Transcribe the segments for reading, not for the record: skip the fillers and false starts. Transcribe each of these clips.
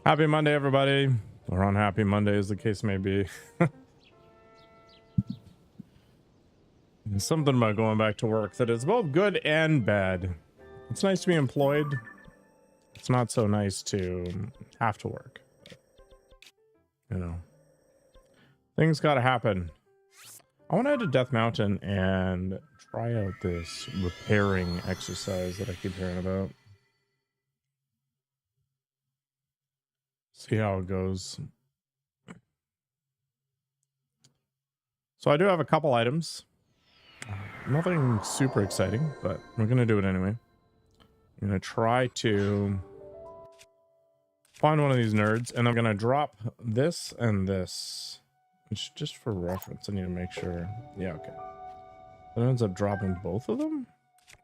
Happy Monday, everybody. Or unhappy Monday, as the case may be. Something about going back to work that is both good and bad. It's nice to be employed. It's not so nice to have to work. You know, things gotta happen. I want to head to Death Mountain and try out this repairing exercise that I keep hearing about. See how it goes. So I do have a couple items. Nothing super exciting, but we're going to do it anyway. I'm going to try to find one of these nerds, and I'm going to drop this and this. Which, just for reference, I need to make sure. Yeah, okay. It ends up dropping both of them?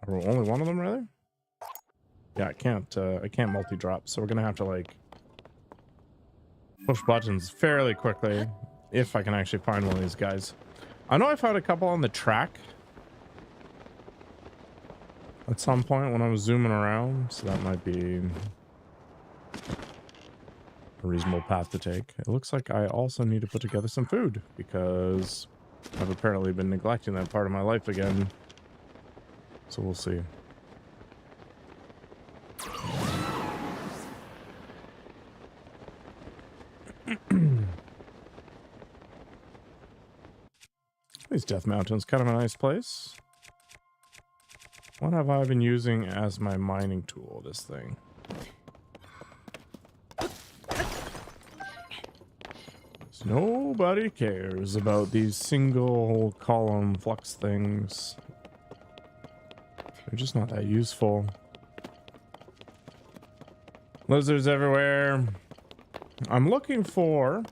Or only one of them, rather? Yeah, I can't multi-drop, so we're going to have to, like, push buttons fairly quickly if I can actually find one of these guys. I know I found a couple on the track at some point when I was zooming around, so that might be a reasonable path to take. It looks like I also need to put together some food because I've apparently been neglecting that part of my life again. So we'll see. These Death Mountain's kind of a nice place. What have I been using as my mining tool, this thing? Nobody cares about these single column flux things. They're just not that useful. Lizards everywhere. I'm looking for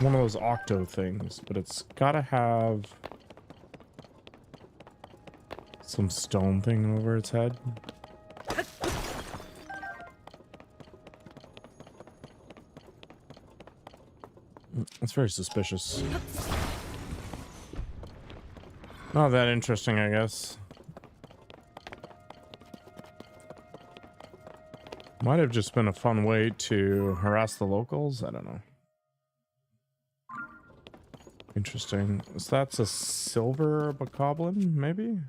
one of those octo things, but it's gotta have some stone thing over its head. That's very suspicious. Not that interesting, I guess. Might have just been a fun way to harass the locals. I don't know. Interesting. So that's a silver bokoblin, maybe?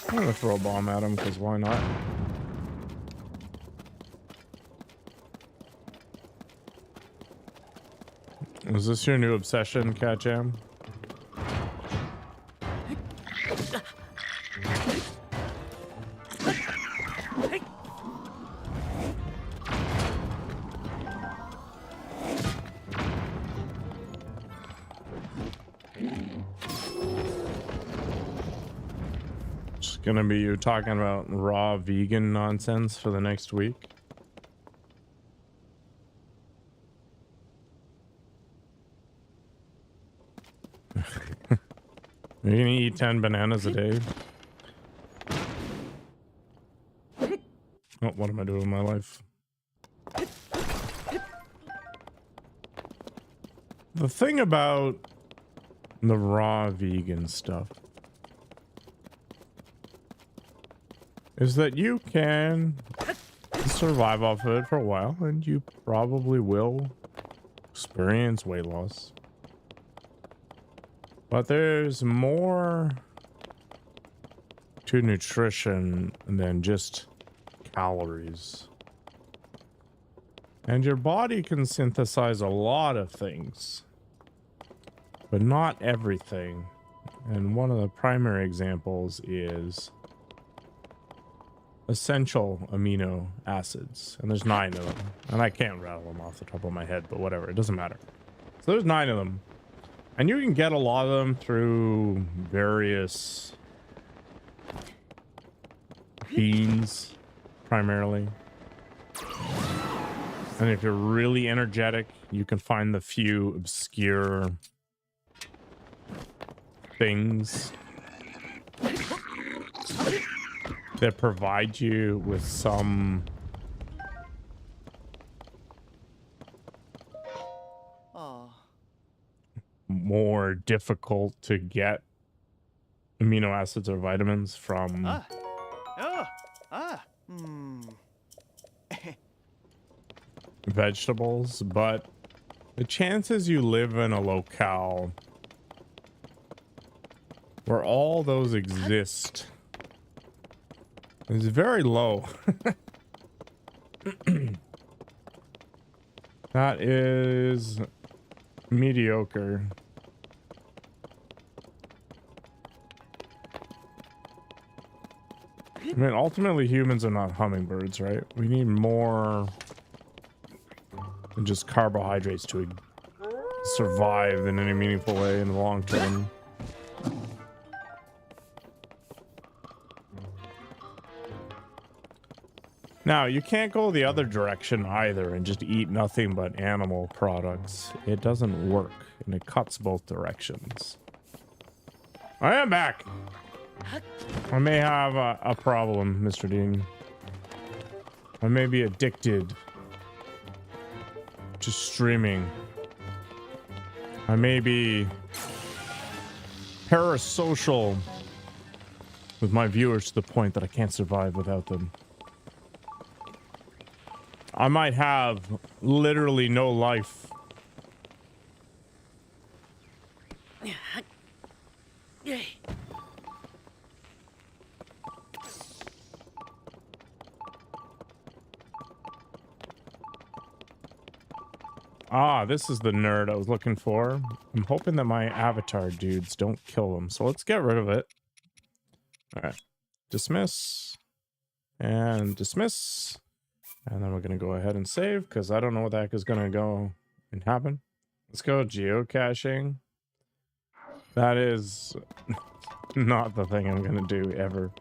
I'm gonna throw a bomb at him, because why not? Is this your new obsession, Cat Jam? Gonna be you talking about raw vegan nonsense for the next week. You're gonna eat 10 bananas a day. Oh, what am I doing with my life? The thing about the raw vegan stuff is that you can survive off of it for a while, and you probably will experience weight loss. But there's more to nutrition than just calories. And your body can synthesize a lot of things, but not everything. And one of the primary examples is essential amino acids, and there's 9 of them, and I can't rattle them off the top of my head, but whatever, it doesn't matter. So there's 9 of them, and you can get a lot of them through various beans primarily, and if you're really energetic, you can find the few obscure things that provide you with some more difficult to get amino acids or vitamins from vegetables, but the chances you live in a locale where all those exist is very low. That is mediocre. I mean, ultimately humans are not hummingbirds, right? We need more than just carbohydrates to survive in any meaningful way in the long term. Now, you can't go the other direction either and just eat nothing but animal products. It doesn't work, and it cuts both directions. I am back. I may have a problem, Mr. Dean. I may be addicted to streaming. I may be parasocial with my viewers to the point that I can't survive without them. I might have literally no life. Ah, this is the nerd I was looking for. I'm hoping that my avatar dudes don't kill him. So let's get rid of it. All right. Dismiss. And dismiss. And then we're going to go ahead and save because I don't know what the heck is going to go and happen. Let's go geocaching. That is not the thing I'm going to do ever.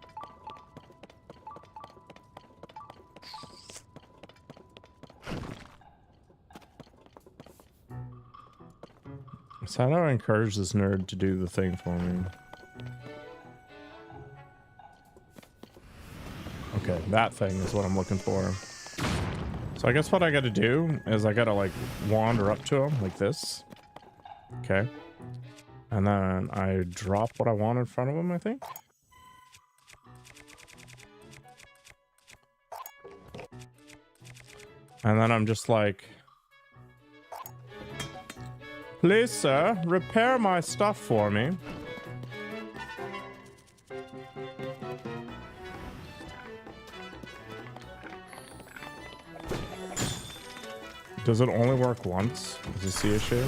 So how do I encourage this nerd to do the thing for me? Okay, that thing is what I'm looking for. So I guess what I gotta do is I gotta like wander up to him like this. Okay. And then I drop what I want in front of him, I think. And then I'm just like, please, sir, repair my stuff for me. Does it only work once? Is this the issue?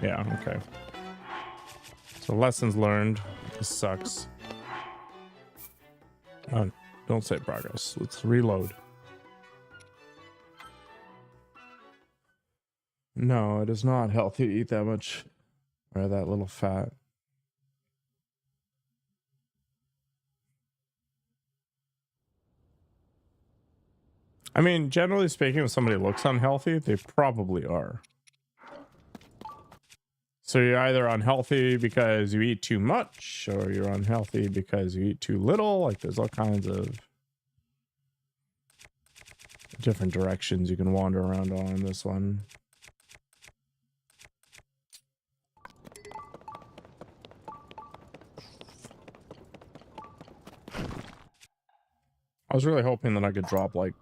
Yeah, okay. So lessons learned. This sucks. Oh, don't say progress. Let's reload. No, it is not healthy to eat that much or that little fat. I mean, generally speaking, if somebody looks unhealthy, they probably are. So you're either unhealthy because you eat too much, or you're unhealthy because you eat too little. Like, there's all kinds of different directions you can wander around on this one. I was really hoping that I could drop like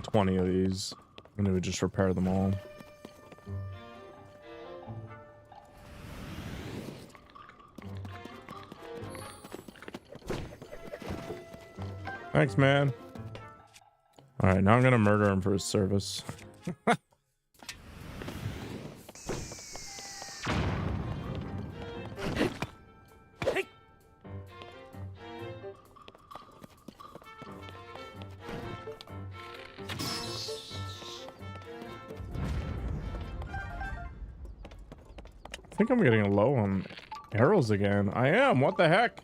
20 of these and it would just repair them all. Thanks, man. All right, now I'm gonna murder him for his service. I think I'm getting low on arrows again. I am. What the heck?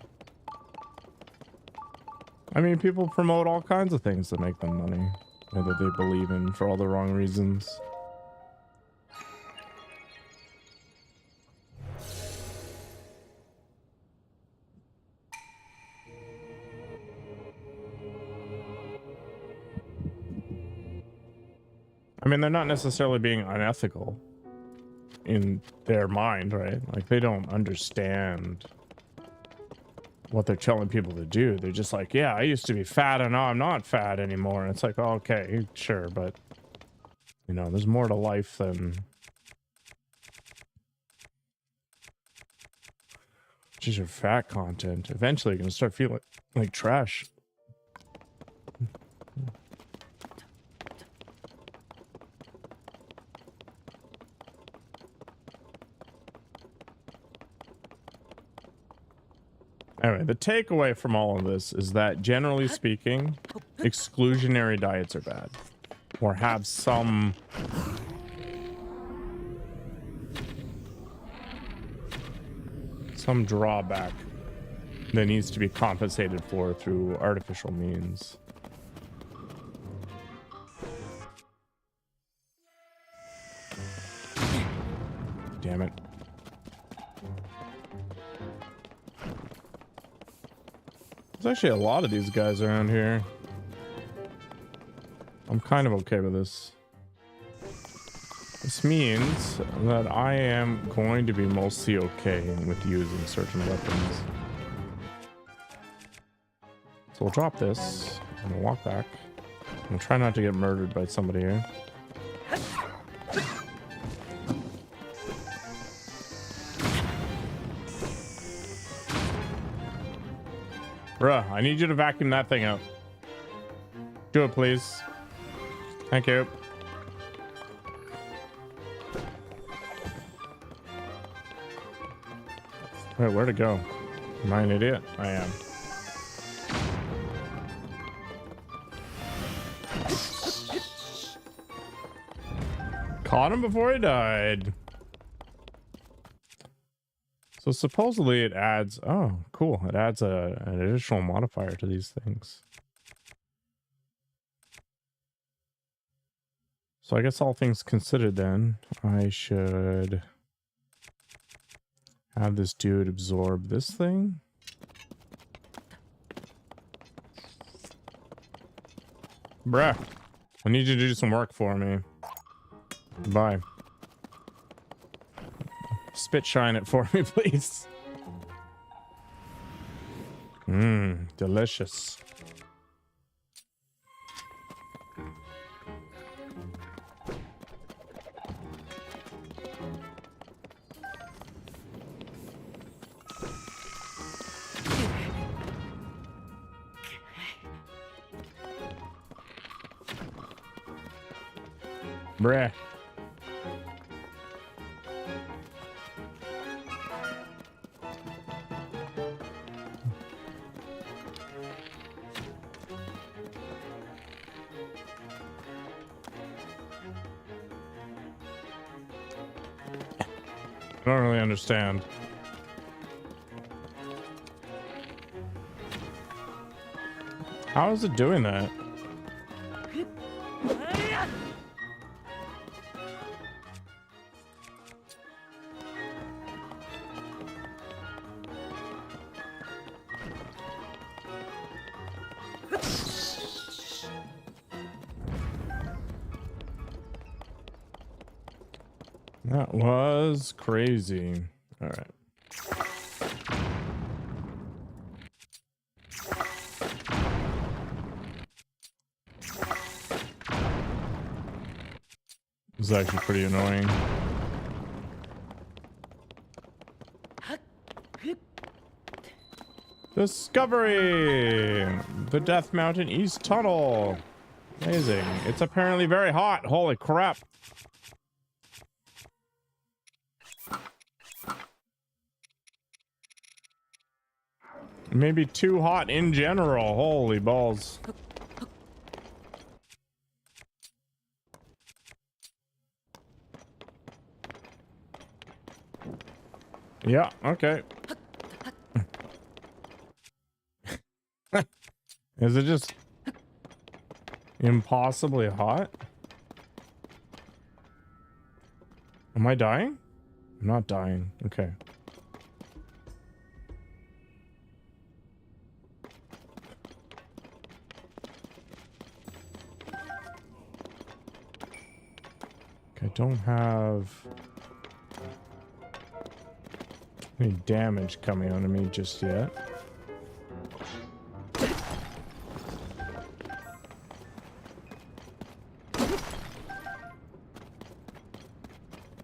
I mean, people promote all kinds of things that make them money, or that they believe in for all the wrong reasons. I mean, they're not necessarily being unethical. in their mind, right? Like they don't understand what they're telling people to do. They're just like, yeah, I used to be fat and now I'm not fat anymore. And it's like, oh, okay, sure, but you know, there's more to life than just your fat content. Eventually you're gonna start feeling like trash. Anyway, the takeaway from all of this is that generally speaking, exclusionary diets are bad, or have some drawback that needs to be compensated for through artificial means. Damn it. There's actually a lot of these guys around here. I'm kind of okay with this. This means that I am going to be mostly okay with using certain weapons. So we'll drop this and we'll walk back. We'll try not to get murdered by somebody here. Bruh, I need you to vacuum that thing out. Do it, please. Thank you. Wait, where'd it go? Am I an idiot? I am. Caught him before he died. So supposedly it adds, oh, cool. It adds an additional modifier to these things. So I guess all things considered then, I should have this dude absorb this thing. Bruh, I need you to do some work for me. Bye. Spit shine it for me, please. Mmm, delicious. Bruh. I don't really understand. How is it doing that? That was crazy. All right. This is actually pretty annoying. Discovery! The Death Mountain East Tunnel. Amazing. It's apparently very hot. Holy crap. Maybe too hot in general. Holy balls. Yeah, okay. Is it just impossibly hot? Am I dying? I'm not dying. Okay. I don't have any damage coming onto me just yet.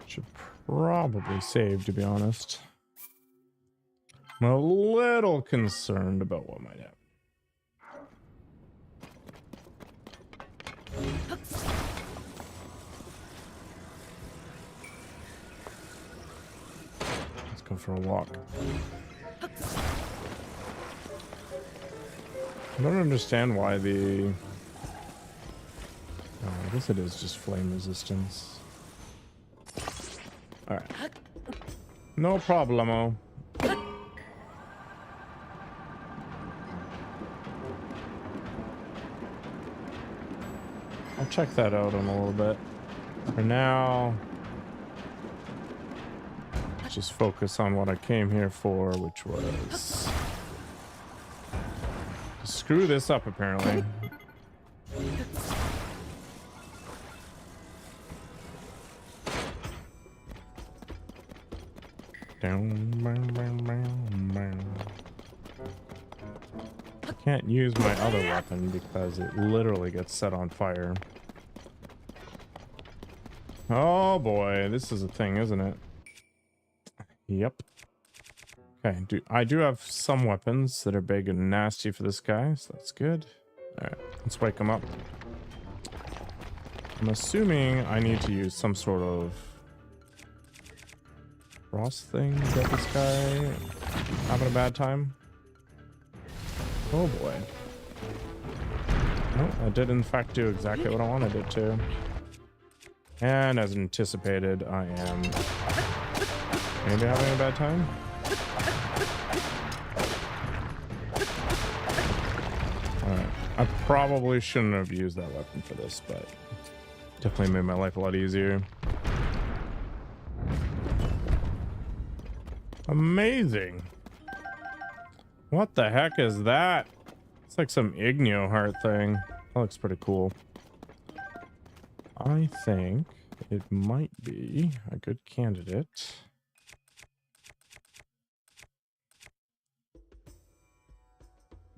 Should probably save, to be honest. I'm a little concerned about what might happen. Let's go for a walk. I don't understand why the... Oh, I guess it is just flame resistance. Alright. No problemo. I'll check that out in a little bit. For now, let's just focus on what I came here for, which was to screw this up, apparently. Can't use my other weapon because it literally gets set on fire. Oh boy, this is a thing, isn't it? Yep. Okay, I do have some weapons that are big and nasty for this guy, so that's good. Alright, let's wake him up. I'm assuming I need to use some sort of frost thing to get this guy having a bad time. Oh boy. No, I did in fact do exactly what I wanted it to. And as anticipated, I am maybe having a bad time. Alright. I probably shouldn't have used that weapon for this, but definitely made my life a lot easier. Amazing. What the heck is that? It's like some Igneo heart thing. That looks pretty cool. I think it might be a good candidate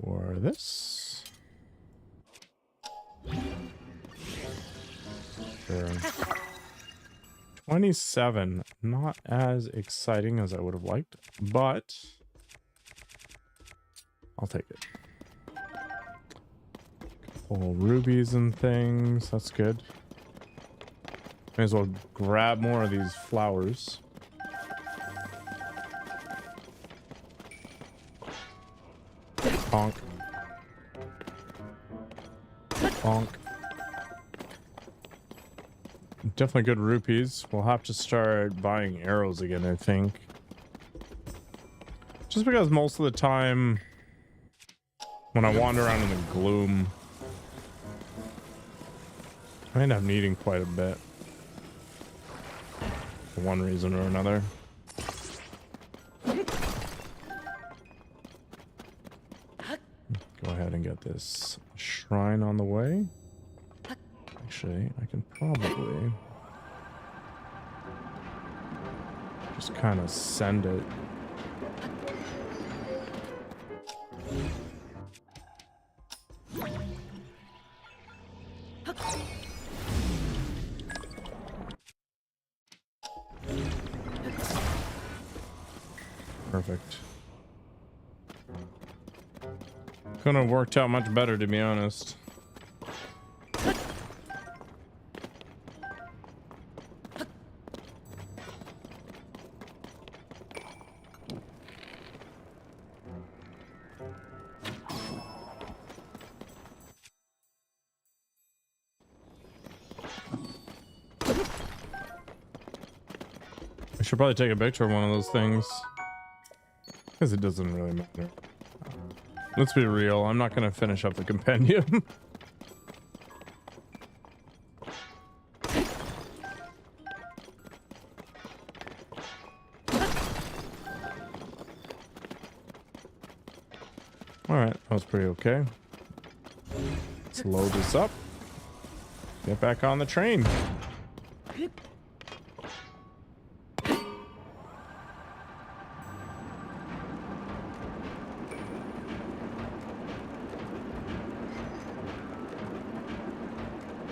for this. Sure. 27. Not as exciting as I would have liked, but I'll take it. Couple rubies and things. That's good. May as well grab more of these flowers. Bonk. Bonk. Definitely good rupees. We'll have to start buying arrows again, I think. Just because most of the time when I wander around in the gloom, I end up needing quite a bit. For one reason or another. Go ahead and get this shrine on the way. Actually, I can probably just kind of send it. Perfect. Couldn't have worked out much better, to be honest. I should probably take a picture of one of those things. Because it doesn't really matter. Let's be real, I'm not going to finish up the compendium. Alright, that was pretty okay. Let's load this up. Get back on the train.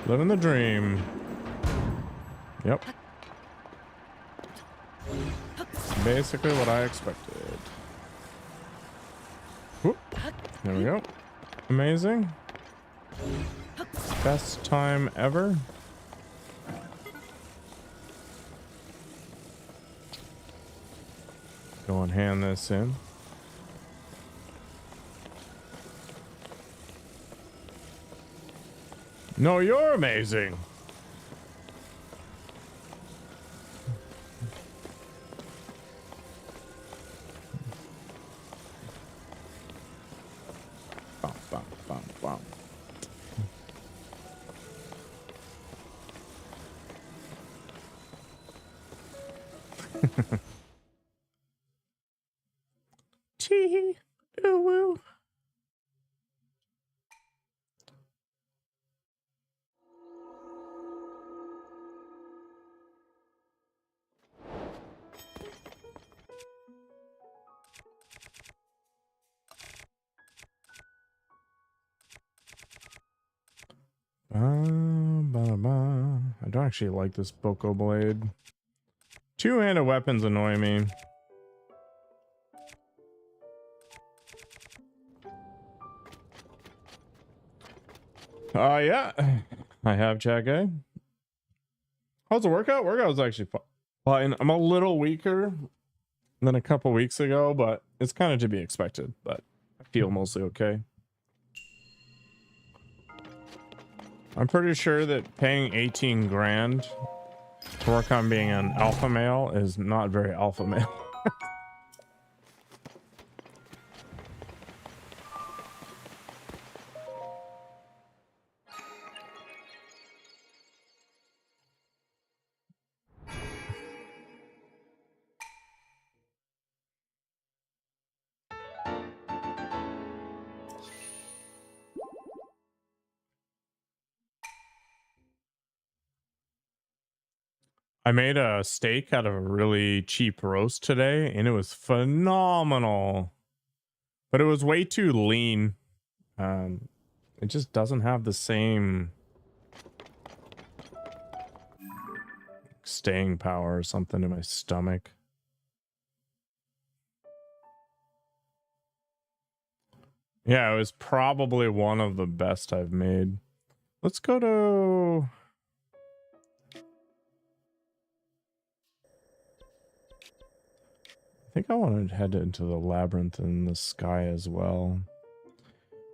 Living the dream. Yep. Basically what I expected. Whoop. There we go. Amazing. Best time ever. Go and hand this in. No, you're amazing. Bum, bum, bum, bum. Tee ooh woo. I don't actually like this Boko blade. Two-handed weapons annoy me. Yeah. I have Jack A. How's the workout? Workout was actually fine. I'm a little weaker than a couple weeks ago, but it's kind of to be expected. But I feel mostly okay. I'm pretty sure that paying 18 grand to work on being an alpha male is not very alpha male. I made a steak out of a really cheap roast today, and it was phenomenal. But it was way too lean. It just doesn't have the same staying power or something in my stomach. Yeah, it was probably one of the best I've made. Let's go to... I think I want to head into the labyrinth in the sky as well.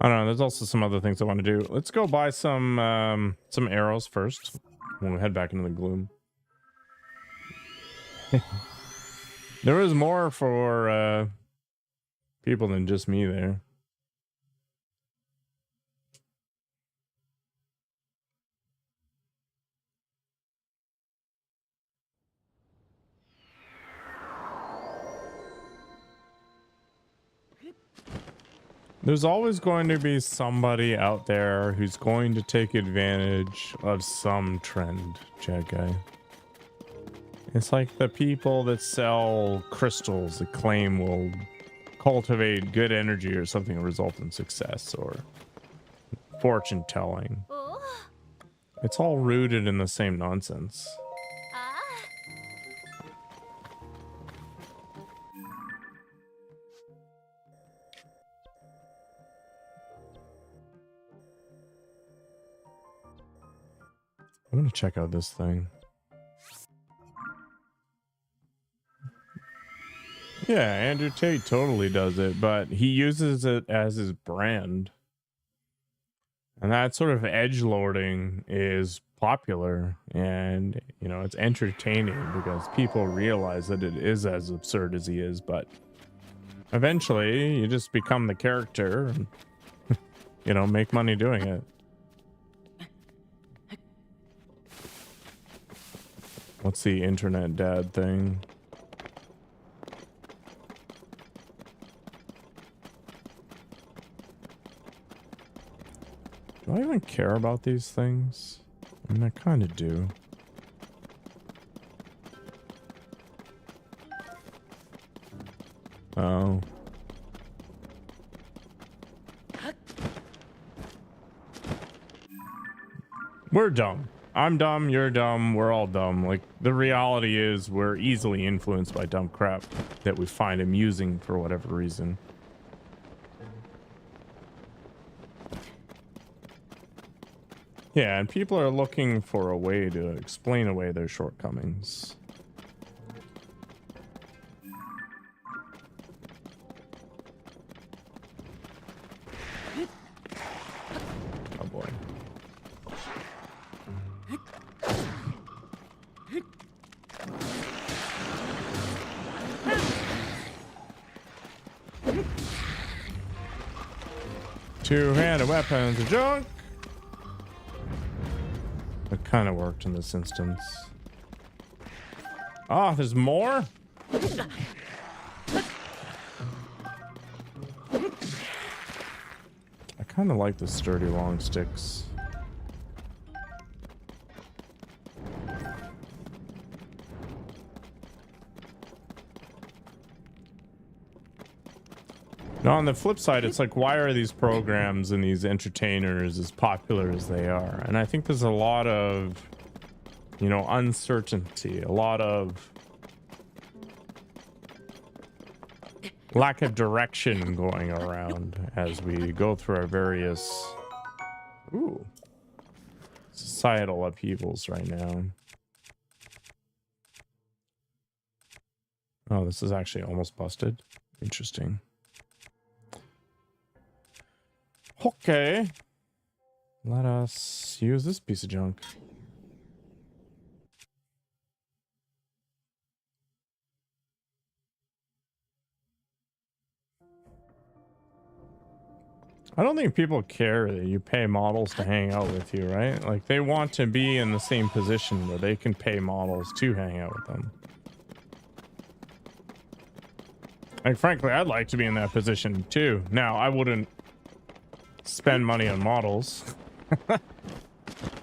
I don't know. There's also some other things I want to do. Let's go buy some arrows first. When we head back into the gloom. There was more for people than just me there. There's always going to be somebody out there who's going to take advantage of some trend, Chat Guy. It's like the people that sell crystals that claim will cultivate good energy or something and result in success, or fortune telling. It's all rooted in the same nonsense. I'm gonna check out this thing. Yeah, Andrew Tate totally does it, but he uses it as his brand. And that sort of edgelording is popular, and you know, it's entertaining because people realize that it is as absurd as he is, but eventually you just become the character and you know, make money doing it. What's the internet dad thing? Do I even care about these things? I mean, I kind of do. Oh. We're dumb. I'm dumb, you're dumb, we're all dumb. Like, the reality is we're easily influenced by dumb crap that we find amusing for whatever reason. Yeah, and people are looking for a way to explain away their shortcomings. Oh boy. Two-handed weapons are junk. It kind of worked in this instance. Oh, there's more? I kind of like the sturdy long sticks. Now, on the flip side, it's like, why are these programs and these entertainers as popular as they are? And I think there's a lot of, you know, uncertainty, a lot of lack of direction going around as we go through our various societal upheavals right now. Oh, this is actually almost busted. Interesting. Okay. Let us use this piece of junk. I don't think people care that you pay models to hang out with you, right? Like, they want to be in the same position where they can pay models to hang out with them. Like, frankly, I'd like to be in that position too. Now, I wouldn't spend money on models.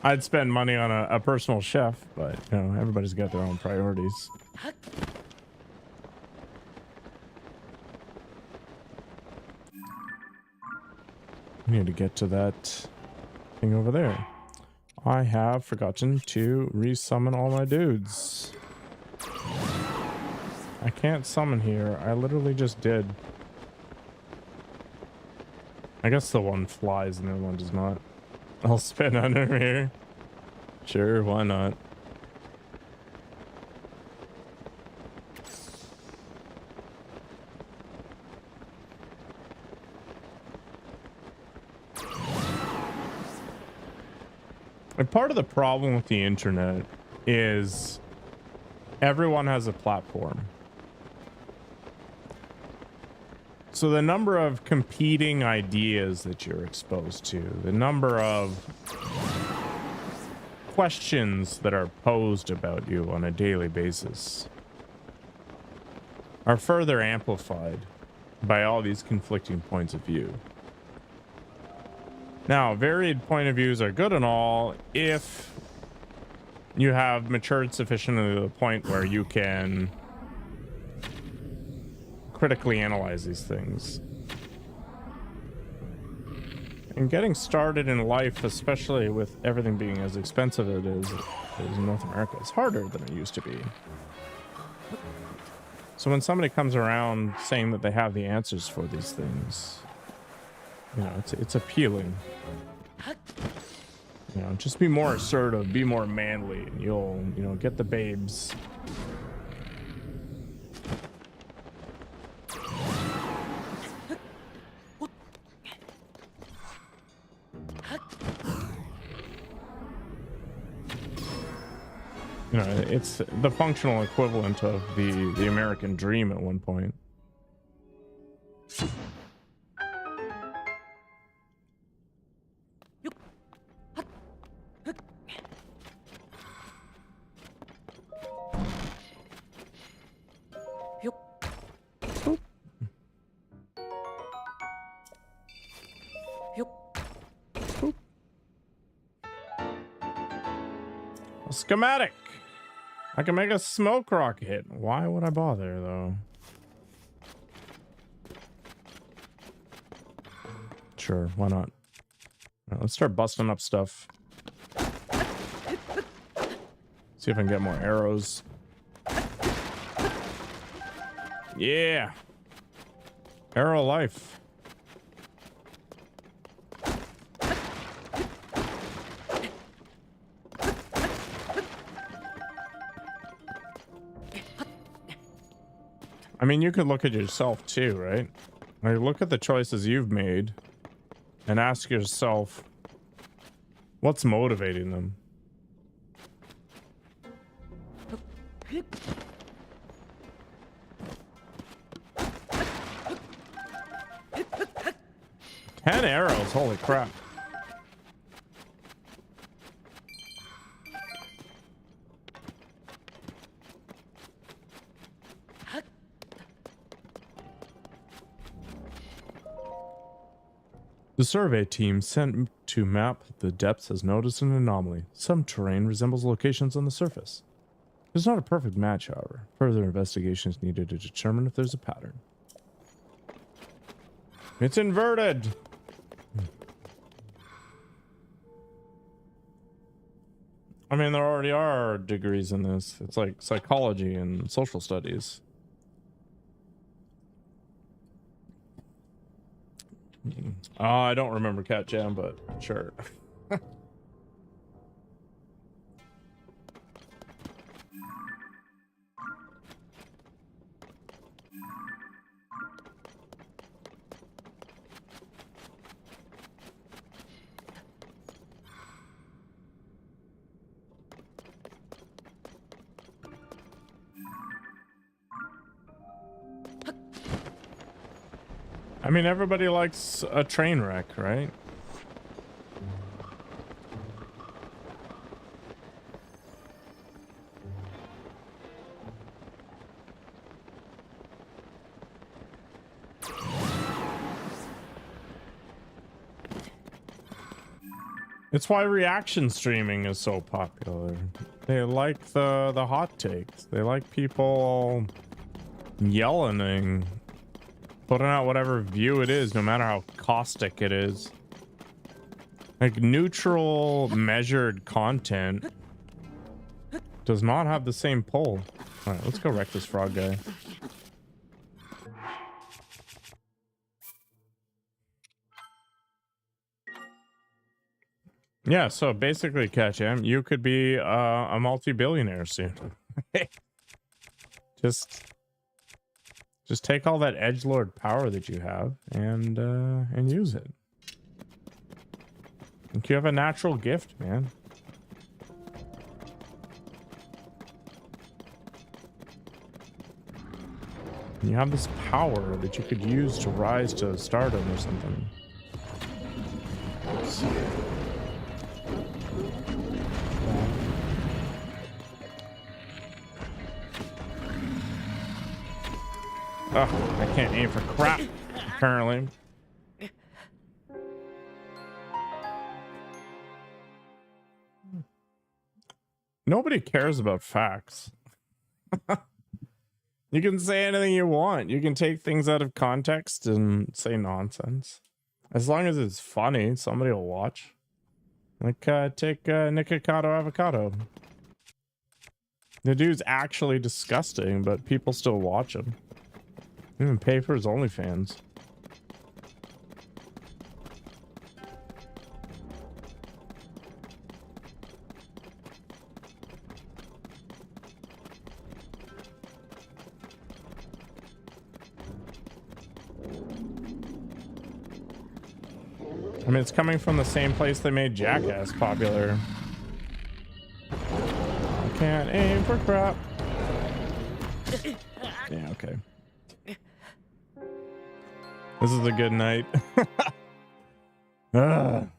I'd spend money on a personal chef, but, you know, everybody's got their own priorities. I need to get to that thing over there. I have forgotten to resummon all my dudes. I can't summon here. I literally just did. I guess the one flies and the other one does not. I'll spin under here. Sure, why not? And part of the problem with the internet is everyone has a platform. So the number of competing ideas that you're exposed to, the number of questions that are posed about you on a daily basis are further amplified by all these conflicting points of view. Now, varied point of views are good and all if you have matured sufficiently to the point where you can critically analyze these things. And getting started in life, especially with everything being as expensive as it is in North America, it's harder than it used to be. So when somebody comes around saying that they have the answers for these things, you know, it's appealing. You know, just be more assertive, be more manly, and you'll, you know, get the babes. You know, it's the functional equivalent of the American dream at one point. A schematic. I can make a smoke rocket. Why would I bother, though? Sure, why not? All right, let's start busting up stuff. See if I can get more arrows. Yeah. Arrow life. I mean, you could look at yourself too, right? Like, look at the choices you've made and ask yourself, what's motivating them? Ten arrows, holy crap. The survey team sent to map the depths has noticed an anomaly. Some terrain resembles locations on the surface. It's not a perfect match, however. Further investigation is needed to determine if there's a pattern. It's inverted! I mean, there already are degrees in this. It's like psychology and social studies. I don't remember Cat Jam, but sure. I mean, everybody likes a train wreck, right? It's why reaction streaming is so popular. They like the hot takes. They like people yelling and putting out whatever view it is, no matter how caustic it is. Like, neutral, measured content does not have the same pull. All right, let's go wreck this frog guy. Yeah, so basically, Ketchum, you could be a multi-billionaire soon. Just take all that edgelord power that you have and use it. Like, you have a natural gift, man. You have this power that you could use to rise to stardom or something. Let's see. Oh, I can't aim for crap, apparently. Nobody cares about facts. You can say anything you want. You can take things out of context and say nonsense. As long as it's funny, somebody will watch. Like, take Nikocado Avocado. The dude's actually disgusting, but people still watch him. Even pay for his OnlyFans. I mean, it's coming from the same place they made Jackass popular. I can't aim for crap. Yeah, okay. This is a good night. When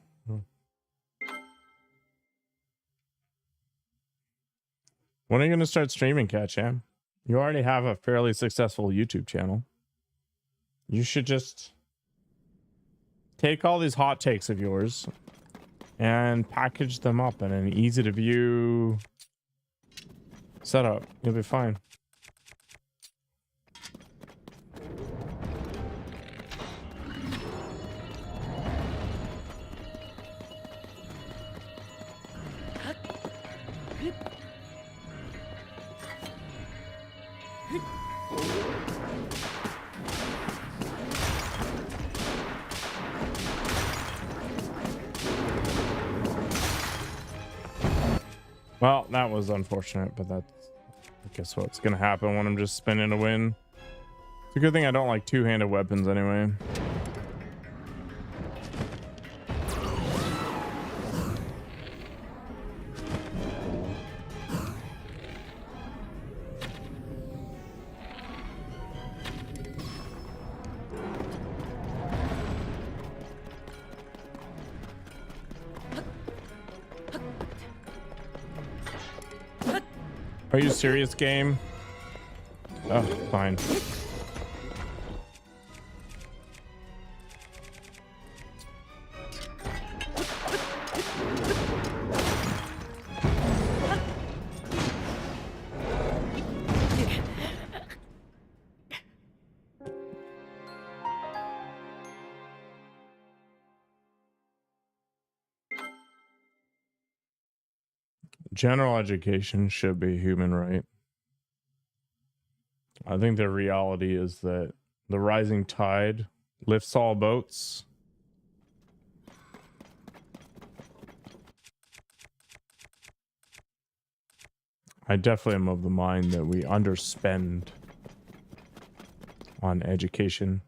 are you going to start streaming, Catcham? You already have a fairly successful YouTube channel. You should just take all these hot takes of yours and package them up in an easy to view setup. You'll be fine. Well, that was unfortunate, but that's, I guess, what's gonna happen when I'm just spinning to win. It's a good thing I don't like two-handed weapons anyway. Are you serious, game? Oh, fine. General education should be a human right. I think the reality is that the rising tide lifts all boats. I definitely am of the mind that we underspend on education.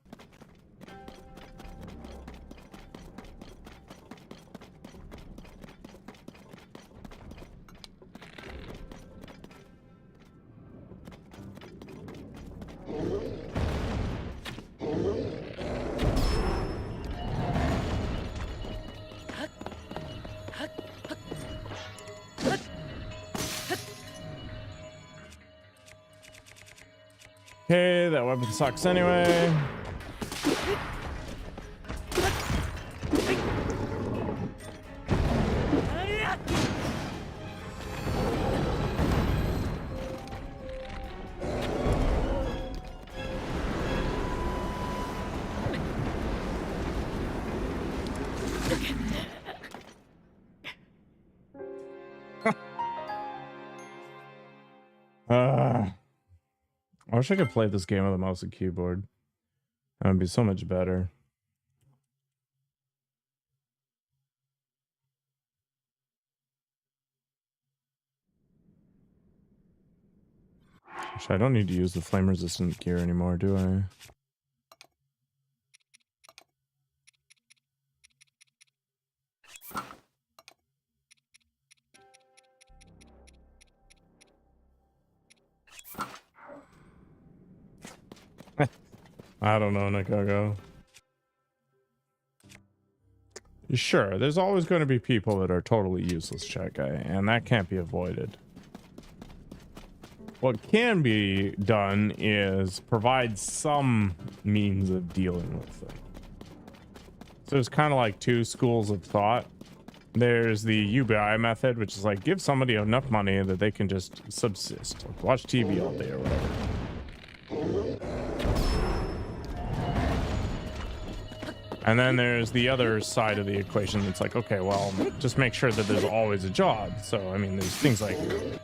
Okay, that weapon sucks anyway. I wish I could play this game with a mouse and keyboard. That would be so much better. Actually, I don't need to use the flame resistant gear anymore, do I? I don't know, Nikago. Sure, there's always going to be people that are totally useless, chat guy, and that can't be avoided. What can be done is provide some means of dealing with them. So there's kind of like two schools of thought. There's the UBI method, which is like give somebody enough money that they can just subsist, like watch TV all day or whatever. And then there's the other side of the equation that's like, okay, well, just make sure that there's always a job. So, I mean, there's things like, you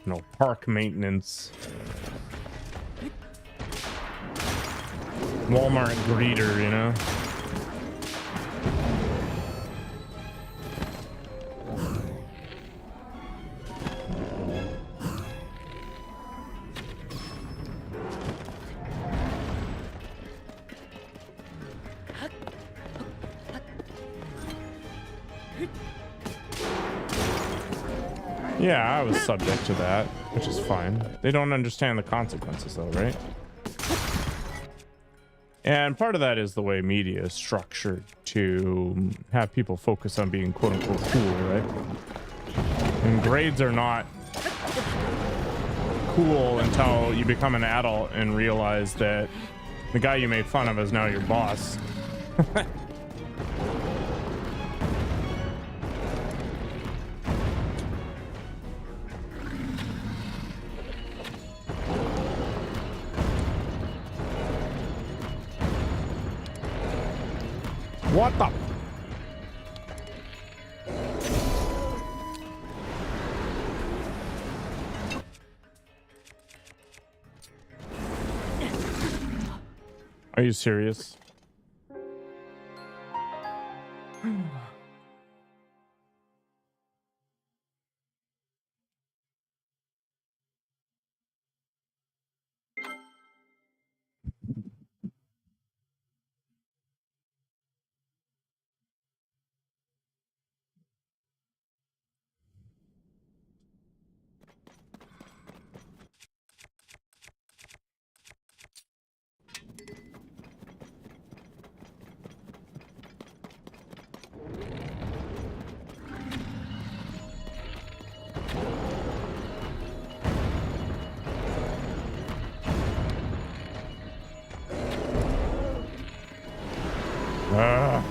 know, park maintenance, Walmart greeter, you know? Yeah, I was subject to that, which is fine. They don't understand the consequences though, right? And part of that is the way media is structured to have people focus on being quote unquote cool, right? And grades are not cool until you become an adult and realize that the guy you made fun of is now your boss. What the? Are you serious? Ah.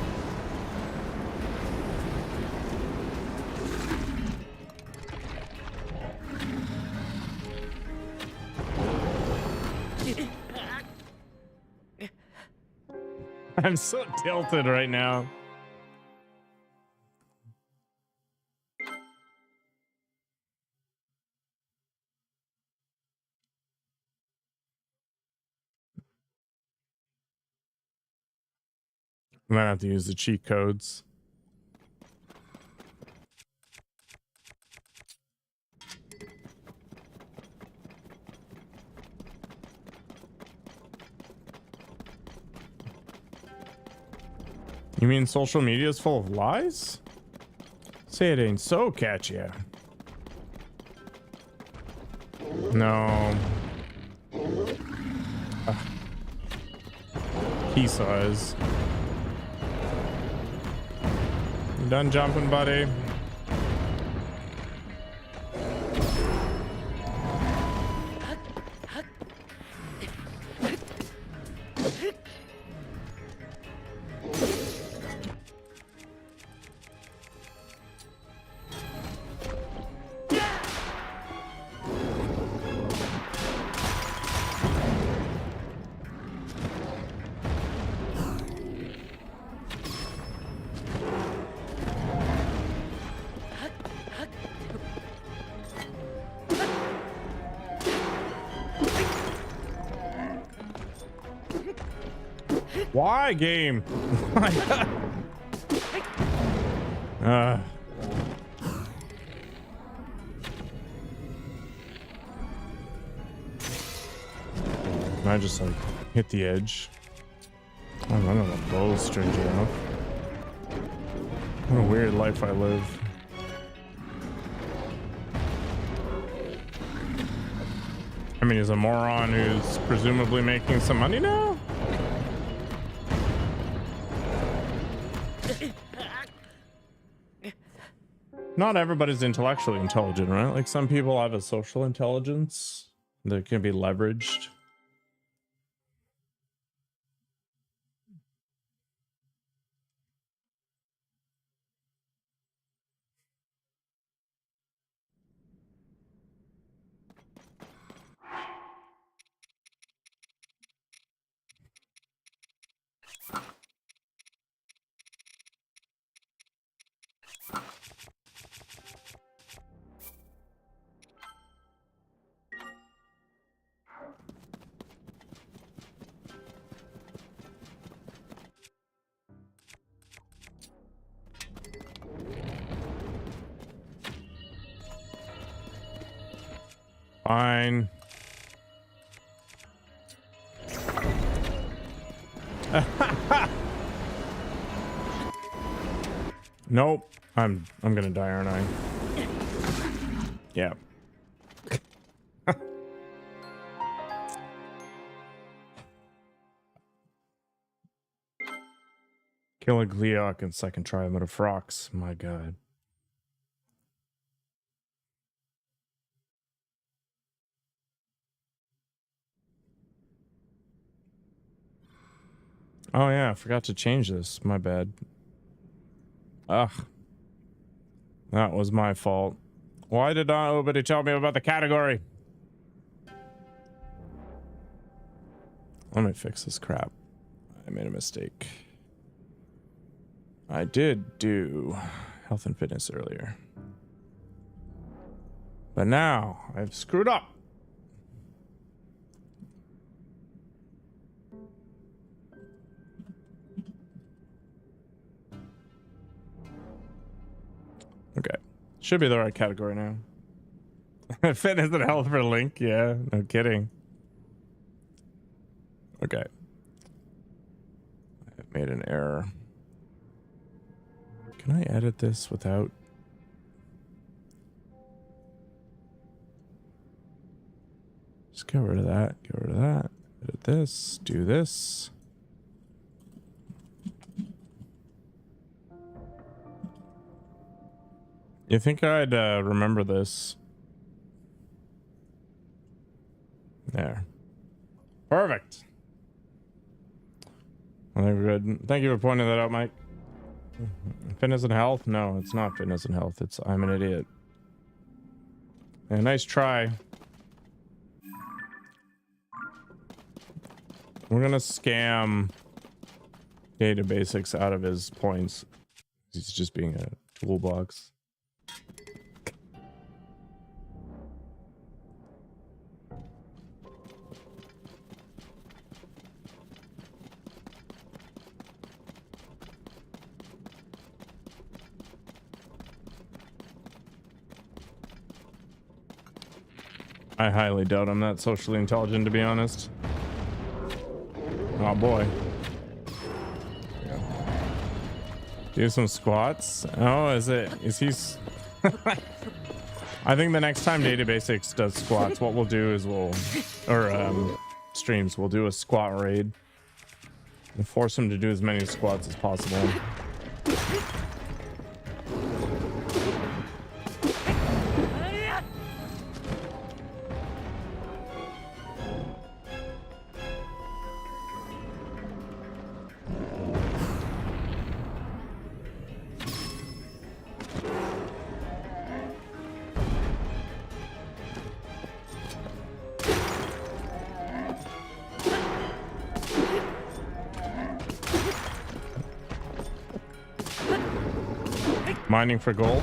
I'm so tilted right now. I'm gonna have to use the cheat codes. You mean social media is full of lies? Say it ain't so, Katya. No. He says. You done jumping, buddy? Why, game? I just like hit the edge. Oh, I don't know what bow strange enough. What a weird life I live. I mean, he's a moron who's presumably making some money now. Not everybody's intellectually intelligent, right? Like some people have a social intelligence that can be leveraged. Fine. Nope. I'm gonna die, aren't I? Yeah. Kill a Gleok in second try out of Frox. My god. Oh yeah, I forgot to change this. My bad. Ugh. That was my fault. Why did not nobody tell me about the category? Let me fix this crap. I made a mistake. I did do health and fitness earlier. But now I've screwed up. Should be the right category now. Fitness and health for Link. Yeah, no kidding. Okay. I made an error. Can I edit this without? Just get rid of that. Get rid of that. Edit this. Do this. You think I'd remember this? There. Perfect. I think we're good. Thank you for pointing that out, Mike. Fitness and health? No, it's not fitness and health. It's I'm an idiot. Yeah, nice try. We're gonna scam Data Basics out of his points. He's just being a toolbox. I highly doubt I'm that socially intelligent, to be honest. Oh boy. Do some squats. Oh, is he? I think the next time Data Basics does squats, what we'll do is streams, we'll do a squat raid and force him to do as many squats as possible. Mining for gold.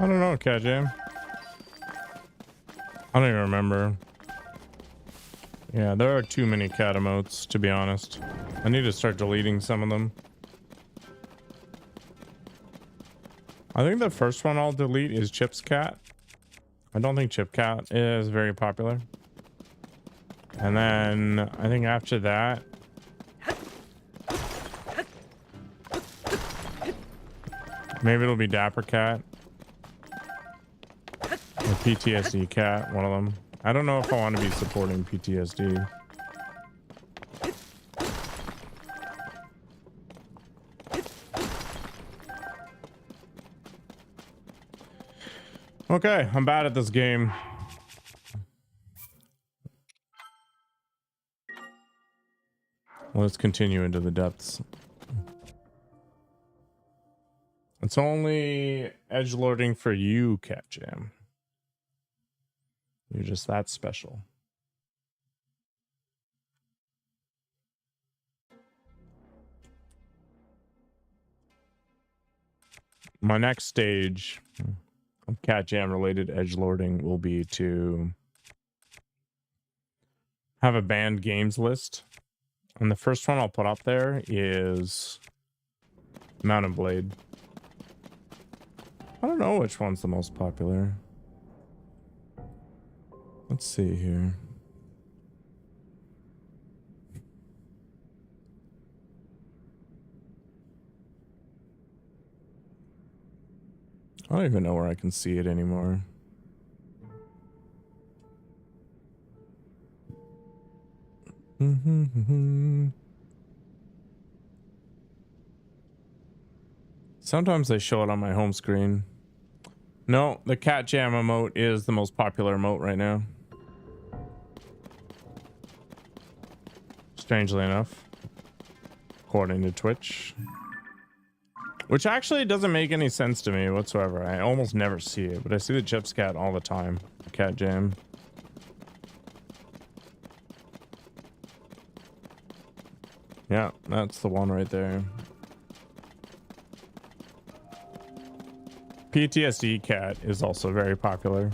I don't know, Cat Jam. I don't even remember. Yeah, there are too many cat emotes, to be honest. I need to start deleting some of them. I think the first one I'll delete is Chip's cat. I don't think Chip Cat is very popular. And then I think after that, maybe it'll be Dapper Cat. Or PTSD Cat, one of them. I don't know if I want to be supporting PTSD. Okay, I'm bad at this game. Let's continue into the depths. It's only edgelording for you, Cat Jam. You're just that special. My next stage of Cat Jam related edgelording will be to have a banned games list. And the first one I'll put up there is Mount and Blade. I don't know which one's the most popular. Let's see here. I don't even know where I can see it anymore. Sometimes they show it on my home screen. No, the Cat Jam emote is the most popular emote right now. Strangely enough, according to Twitch. Which actually doesn't make any sense to me whatsoever. I almost never see it, but I see the Chips Cat all the time. Cat Jam. Yeah, that's the one right there. PTSD Cat is also very popular.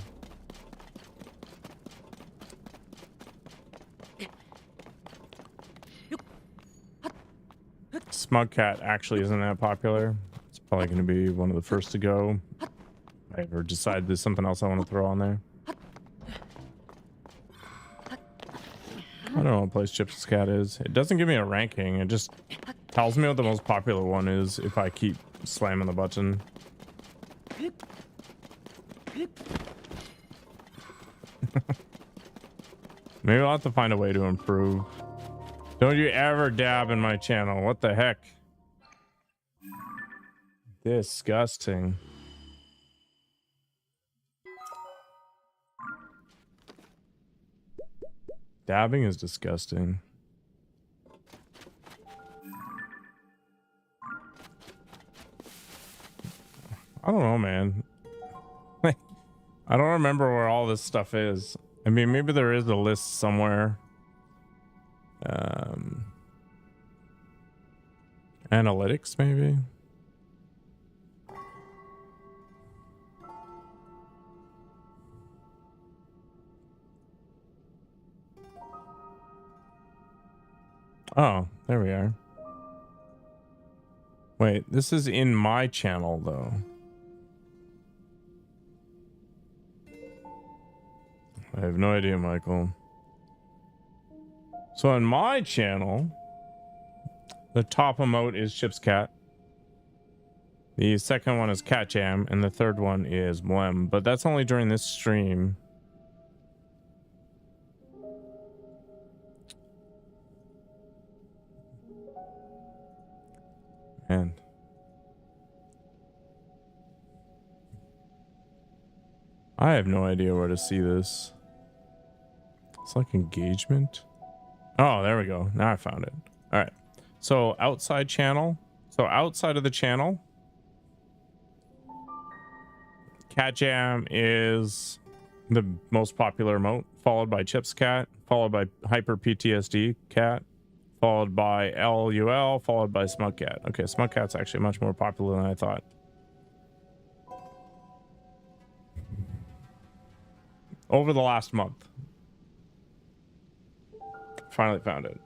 Smug Cat actually isn't that popular. It's probably going to be one of the first to go. I ever decide there's something else I want to throw on there. I don't know what place Chips Cat is. It doesn't give me a ranking. It just tells me what the most popular one is if I keep slamming the button. Maybe I'll have to find a way to improve. Don't you ever dab in my channel. What the heck? Disgusting. Dabbing is disgusting. I don't know, man. I don't remember where all this stuff is. I mean, maybe there is a list somewhere. Analytics, maybe. Oh, there we are. Wait, this is in my channel though. I have no idea, Michael. So in my channel, the top emote is Chips Cat. The second one is Cat Jam, and the third one is Blem. But that's only during this stream. And I have no idea where to see this. It's like engagement. Oh, there we go. Now I found it. All right. So outside channel. So outside of the channel, Cat Jam is the most popular emote, followed by Chips Cat, followed by Hyper PTSD Cat, followed by LUL, followed by Smug Cat. Okay, Smug Cat's actually much more popular than I thought. Over the last month. Finally found it.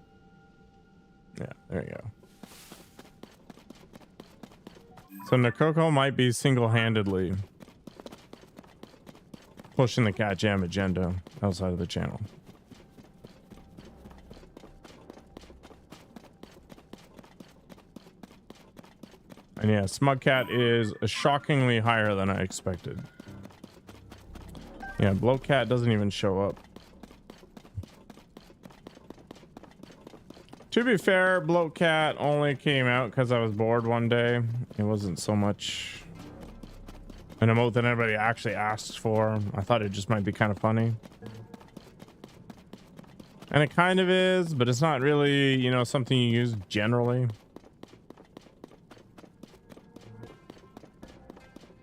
Yeah, there you go. So Nakoko might be single-handedly pushing the Cat Jam agenda outside of the channel. And yeah, Smug Cat is shockingly higher than I expected. Yeah, Blow Cat doesn't even show up. To be fair, Bloat Cat only came out because I was bored one day. It wasn't so much an emote that anybody actually asked for. I thought it just might be kind of funny. And it kind of is, but it's not really, you know, something you use generally.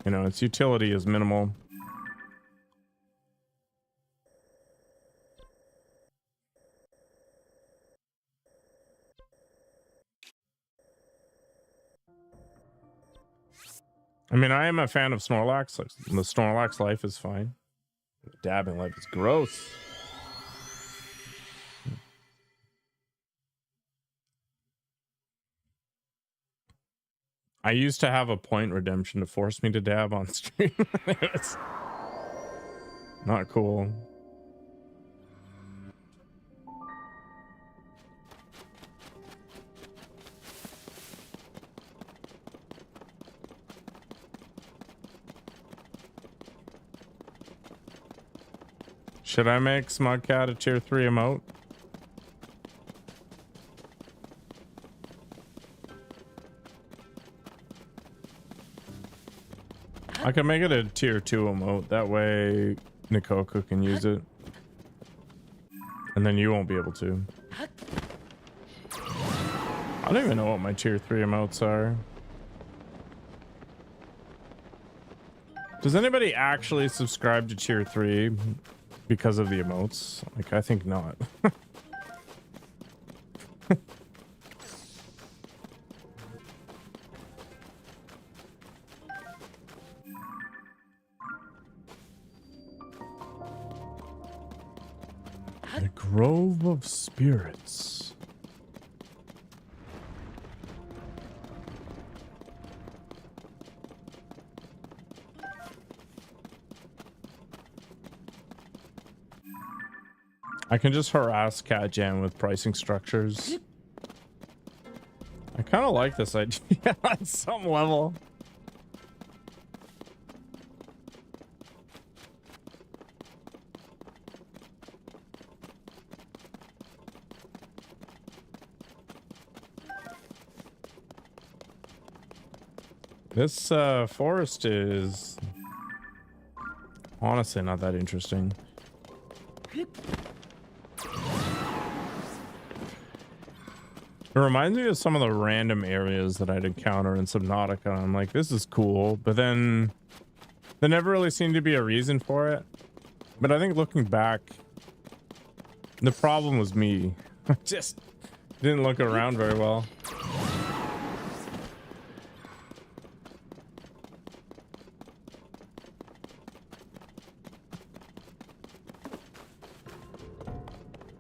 You know, its utility is minimal. I mean, I am a fan of Snorlax. Like, the Snorlax life is fine. The dabbing life is gross. I used to have a point redemption to force me to dab on stream. It's not cool. Should I make Smug Cat a tier 3 emote? I can make it a tier 2 emote. That way Nikoko can use it. And then you won't be able to. don't even know what my tier 3 emotes are. Does anybody actually subscribe to tier 3 because of the emotes? Like, I think not. The Grove of Spirits. I can just harass Cat Jam with pricing structures. I kind of like this idea on some level. This forest is honestly not that interesting. It reminds me of some of the random areas that I'd encounter in Subnautica. I'm like, this is cool, but then there never really seemed to be a reason for it. But I think looking back, the problem was me. I just didn't look around very well.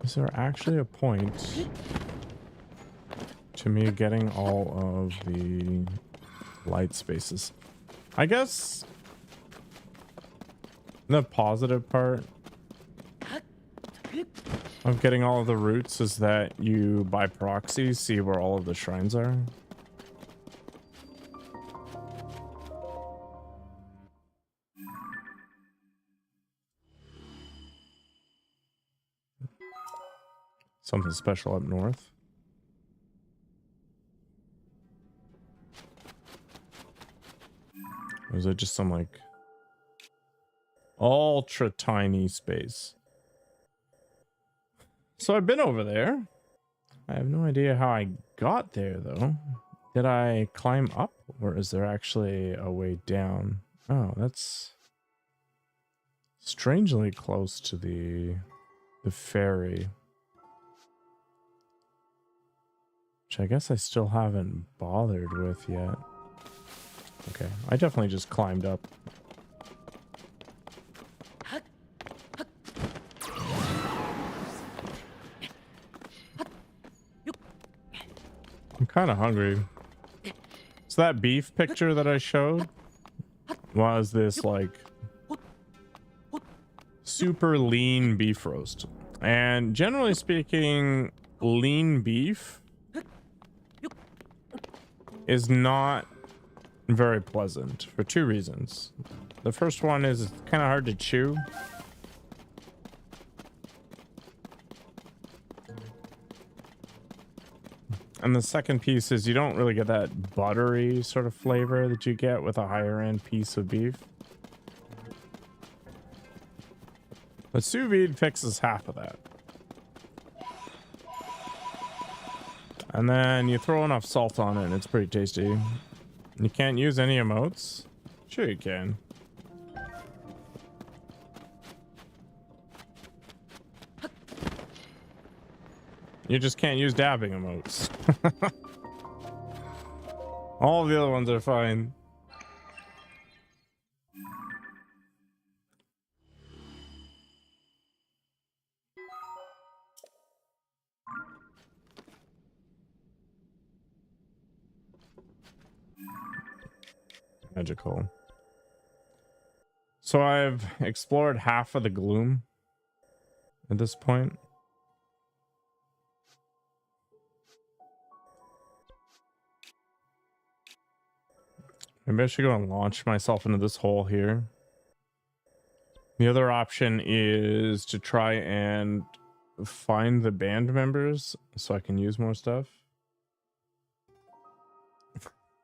Is there actually a point to me getting all of the light spaces? I guess the positive part of getting all of the roots is that you, by proxy, see where all of the shrines are. Something special up north. Or is it just some like ultra tiny space? So I've been over there. I have no idea how I got there though. Did I climb up, or is there actually a way down? Oh, that's strangely close to the ferry. Which I guess I still haven't bothered with yet. Okay, I definitely just climbed up. I'm kind of hungry. So that beef picture that I showed was this like super lean beef roast. And generally speaking, lean beef is not very pleasant for two reasons. The first one is it's kind of hard to chew. And the second piece is you don't really get that buttery sort of flavor that you get with a higher end piece of beef. But sous vide fixes half of that. And then you throw enough salt on it and it's pretty tasty. You can't use any emotes? Sure you can. You just can't use dabbing emotes. All of the other ones are fine. Magical. So I've explored half of the Gloom at this point. Maybe I should go and launch myself into this hole here. The other option is to try and find the band members so I can use more stuff.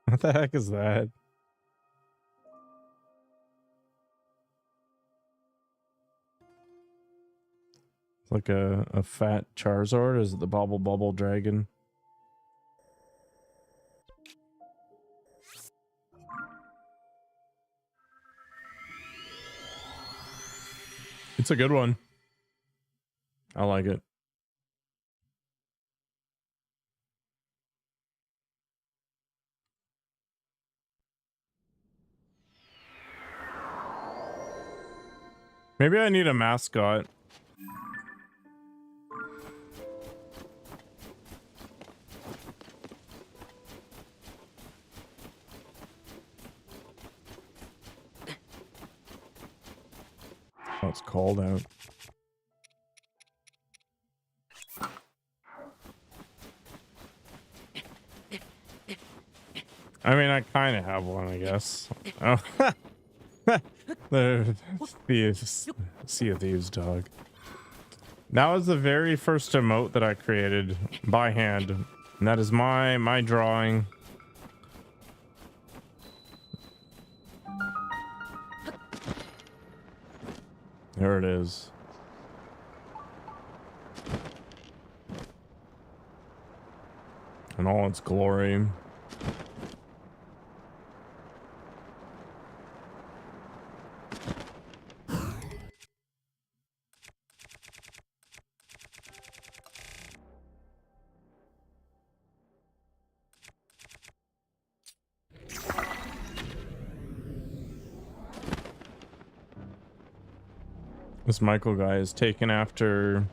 What the heck is that? It's like a fat Charizard. Is it the Bubble Dragon? It's a good one. I like it. Maybe I need a mascot. Oh, it's called out. I mean, I kind of have one, I guess. Oh, the Sea of Thieves dog. That was the very first emote that I created by hand, and that is my drawing. There it is. In all its glory. This Michael guy is taken after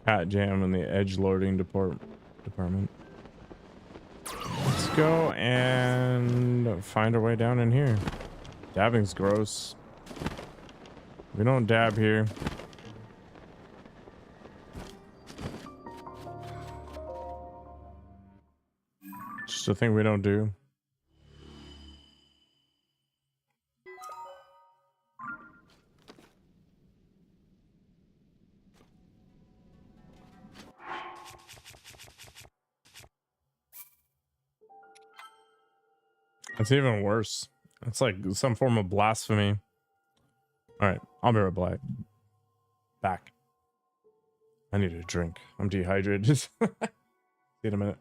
Hat Jam in the edge loading department. Let's go and find our way down in here. Dabbing's gross. We don't dab here. Just a thing we don't do. It's even worse. It's like some form of blasphemy. All right, I'll be right back. I need a drink. I'm dehydrated. See you in a minute.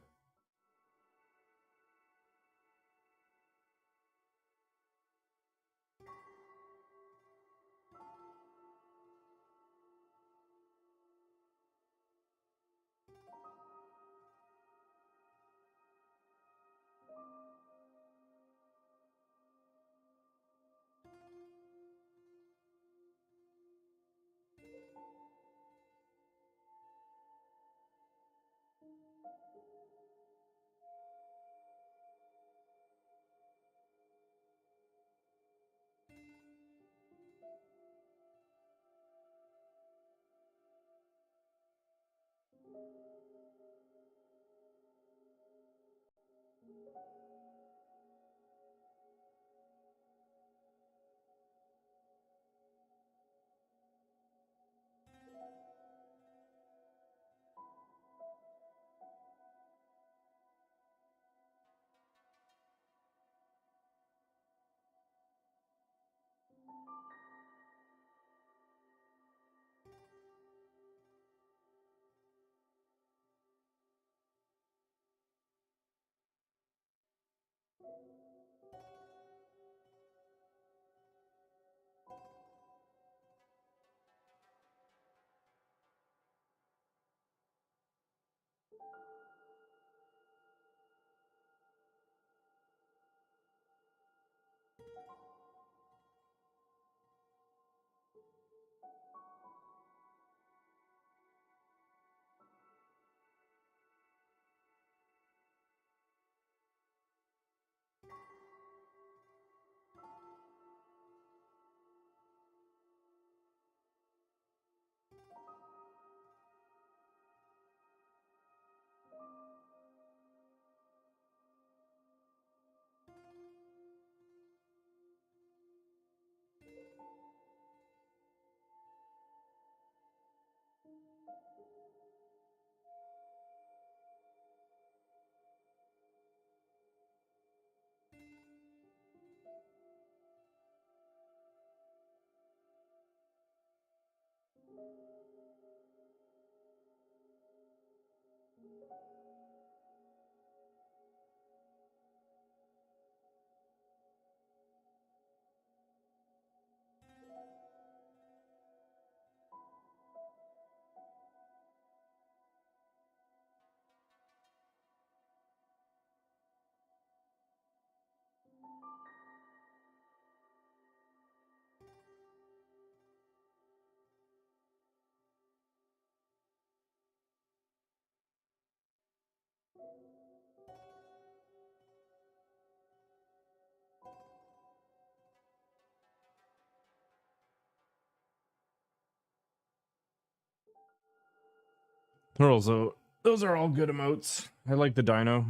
Those are all good emotes. I like the dino.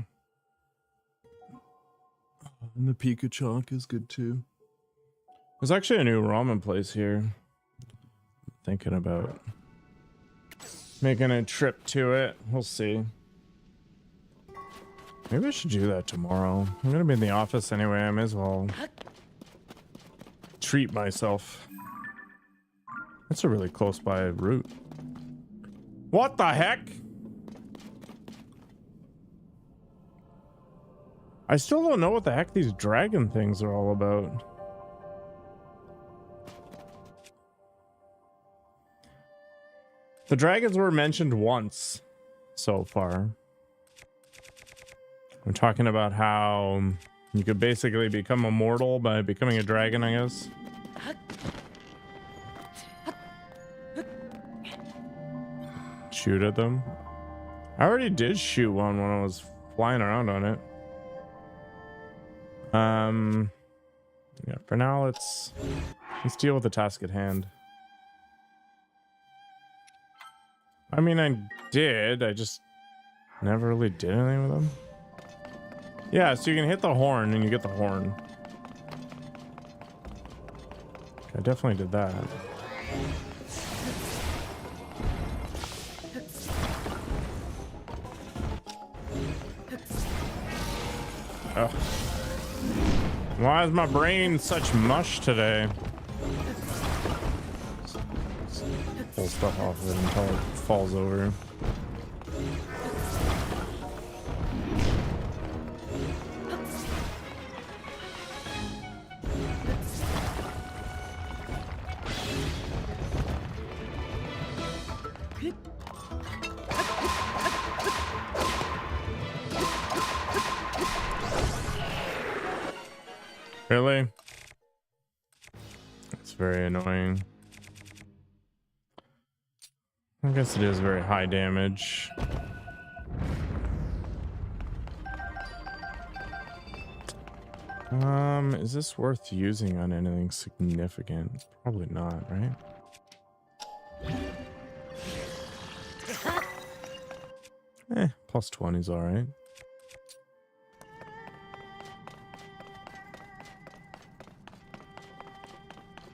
And the Pikachu is good too. There's actually a new ramen place here. Thinking about making a trip to it. We'll see. Maybe I should do that tomorrow. I'm gonna be in the office anyway. I may as well treat myself. That's a really close by route. What the heck? I still don't know what the heck these dragon things are all about. The dragons were mentioned once so far. We're talking about how you could basically become immortal by becoming a dragon, I guess. Shoot at them. I already did shoot one when I was flying around on it. Yeah, for now let's deal with the task at hand. I mean, I did, I just never really did anything with them. Yeah, so you can hit the horn and you get the horn. I definitely did that. Ugh. Why is my brain such mush today? Pull stuff off of it until it falls over. Really? It's very annoying. I guess it is very high damage. Is this worth using on anything significant? Probably not, right? Plus 20 is all right.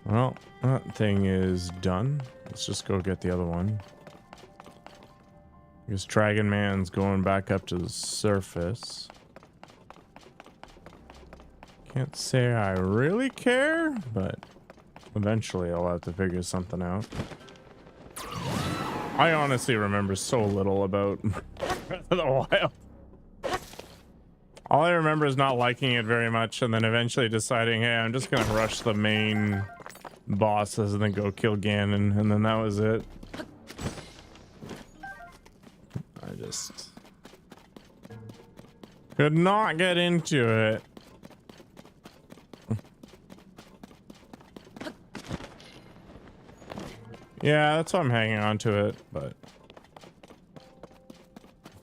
Well, that thing is done. Let's just go get the other one. I guess Dragon Man's going back up to the surface. Can't say I really care, but eventually I'll have to figure something out. I honestly remember so little about Breath of the Wild. All I remember is not liking it very much and then eventually deciding, hey, I'm just gonna rush the main bosses and then go kill Ganon, and then that was it. I just could not get into it. Yeah, that's why I'm hanging on to it, but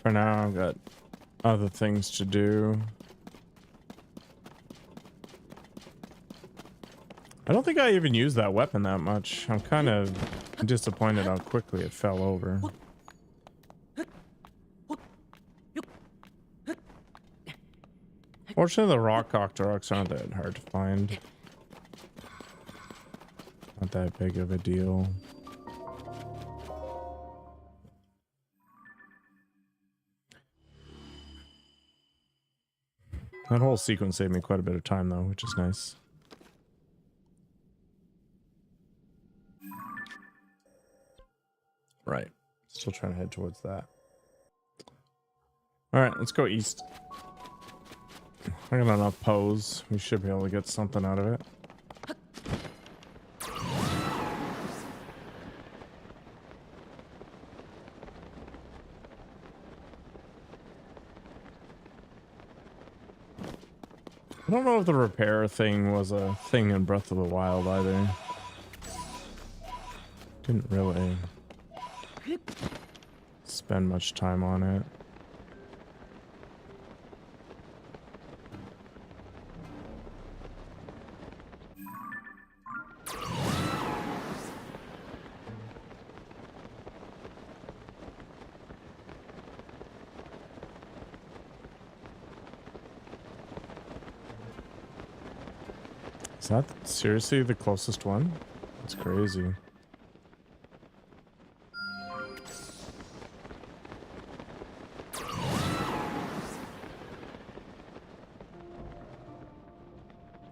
for now I've got other things to do. I don't think I even used that weapon that much. I'm kind of disappointed how quickly it fell over. Fortunately, the rock Octoroks aren't that hard to find. Not that big of a deal. That whole sequence saved me quite a bit of time, though, which is nice. Right. Still trying to head towards that. All right, let's go east. I got enough pose. We should be able to get something out of it. I don't know if the repair thing was a thing in Breath of the Wild either. Didn't really spend much time on it. Is that seriously the closest one? That's crazy.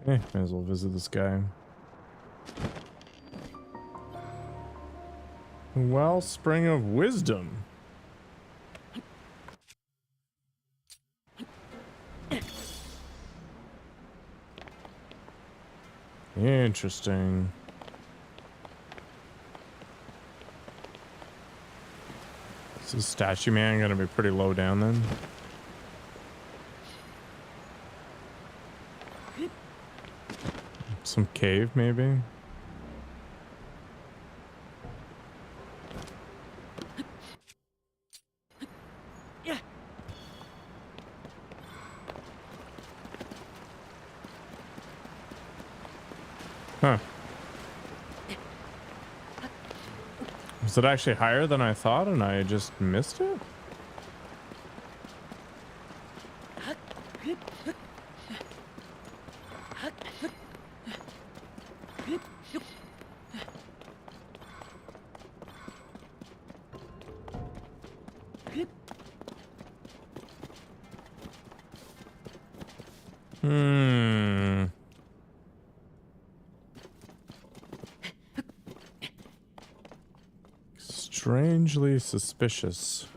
May as well visit this guy. Wellspring of Wisdom. Interesting. Is this statue man gonna be pretty low down then? Some cave maybe? Huh. Was it actually higher than I thought and I just missed it? Strangely suspicious.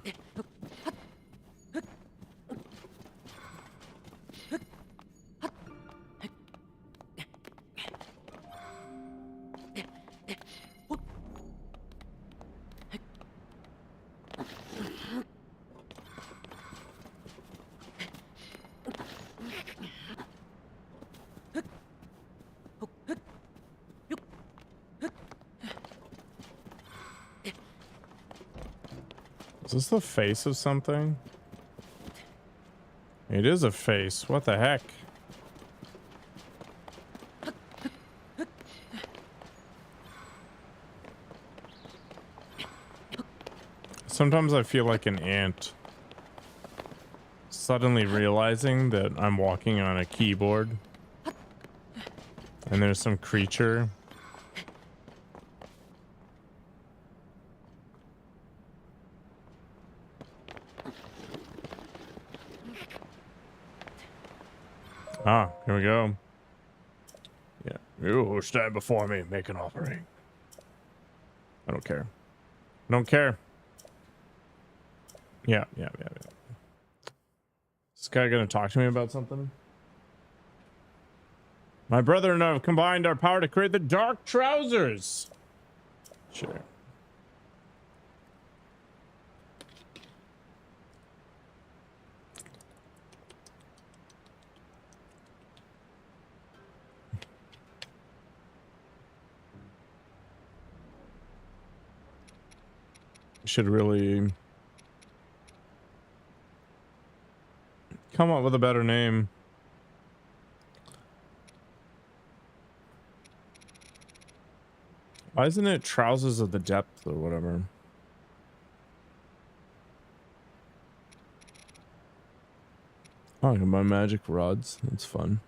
Is this the face of something? It is a face. What the heck? Sometimes I feel like an ant. Suddenly realizing that I'm walking on a keyboard. And there's some creature. Ah, here we go. Yeah. You stand before me, make an offering. I don't care. I don't care. Yeah. Is this guy gonna talk to me about something? My brother and I have combined our power to create the dark trousers. Sure. Should really come up with a better name. Why isn't it Trousers of the Depth or whatever? Oh, I can buy magic rods. That's fun.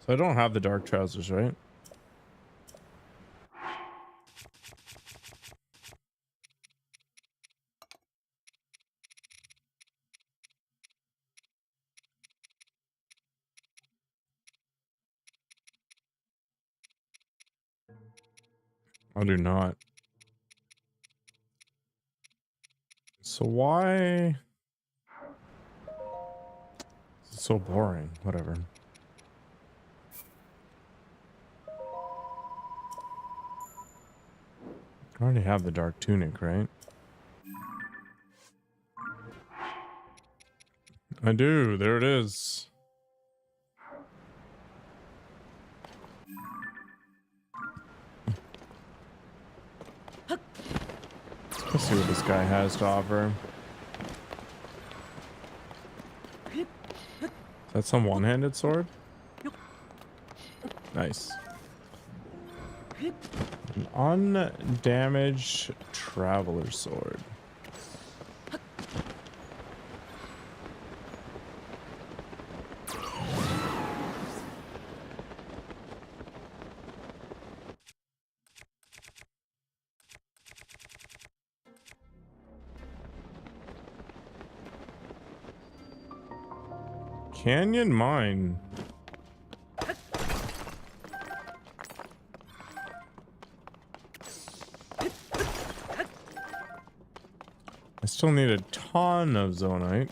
So I don't have the dark trousers, right? I do not. So why? It's so boring. Whatever. I already have the dark tunic, right? I do. There it is. Let's see what this guy has to offer. Is that some one-handed sword? Nice. An undamaged traveler sword. Canyon Mine. I still need a ton of zonite.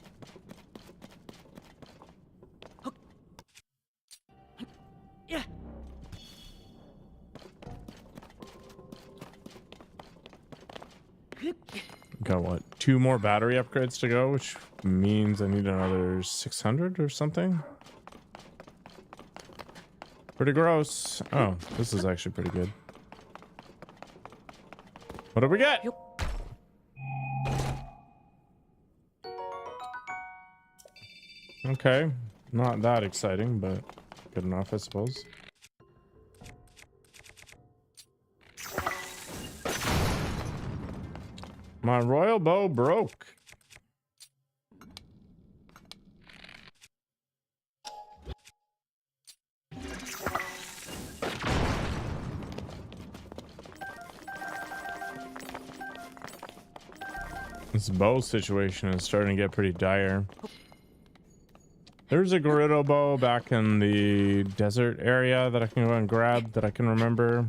Got what? 2 more battery upgrades to go, which means I need another 600 or something. Pretty gross. Oh, this is actually pretty good. What do we get? Okay, not that exciting, but good enough, I suppose. My royal bow broke. This bow situation is starting to get pretty dire. There's a Gerudo bow back in the desert area that I can go and grab that I can remember.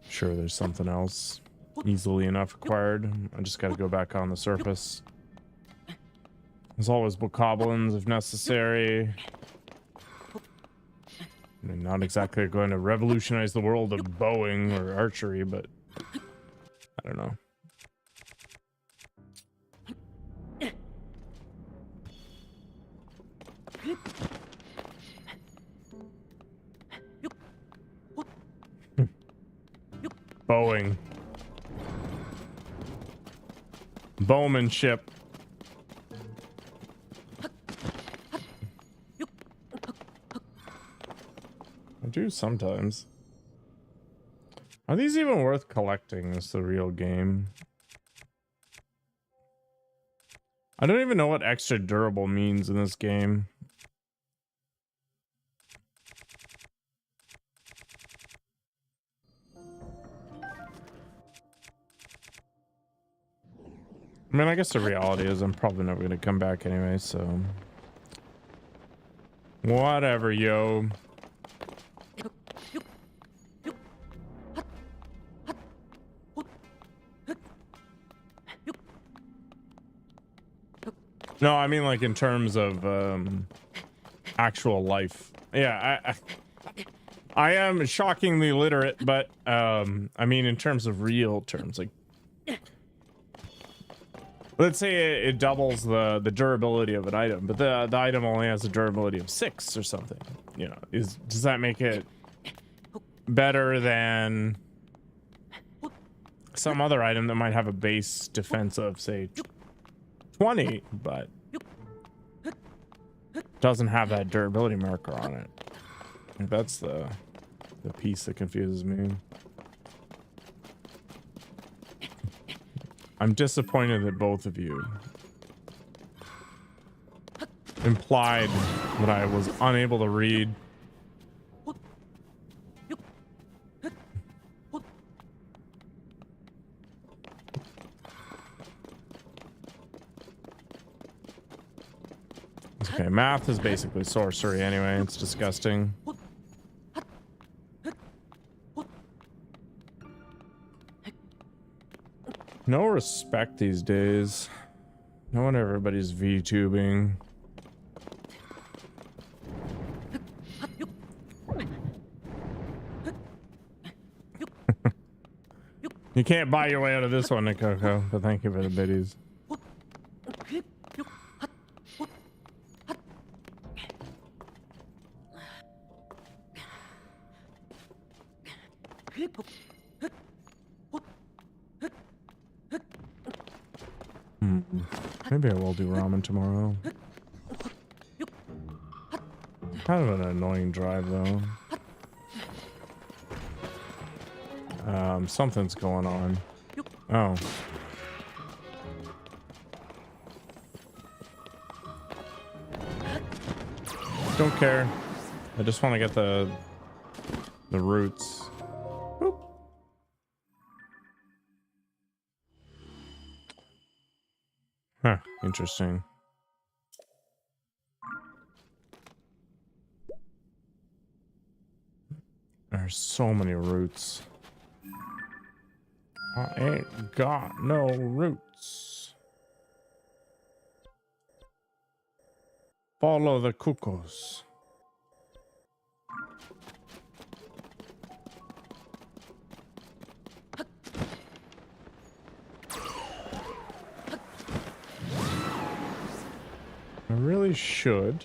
Sure, there's something else easily enough acquired. I just got to go back on the surface. There's always bokoblins if necessary. I mean, not exactly going to revolutionize the world of bowing or archery, but I don't know. Bowing. Bowmanship. I do sometimes. Are these even worth collecting? Is the real game? I don't even know what extra durable means in this game. I mean, I guess the reality is I'm probably never going to come back anyway, so... Whatever, yo. No, I mean like in terms of actual life. Yeah, I am shockingly literate, but I mean in terms of real terms, like let's say it doubles the durability of an item, but the item only has a durability of 6 or something. You know, does that make it better than some other item that might have a base defense of say 20, but doesn't have that durability marker on it? And that's the piece that confuses me. I'm disappointed that both of you implied that I was unable to read. Okay, math is basically sorcery anyway. It's disgusting. No respect these days. No wonder everybody's VTubing. You can't buy your way out of this one, Nikoko, but thank you for the biddies. Maybe I will do ramen tomorrow. Kind of an annoying drive though. Something's going on. Oh. Don't care. I just want to get the roots. Boop. Huh, interesting. There's so many roots. I ain't got no roots. Follow the cuckoos. I really should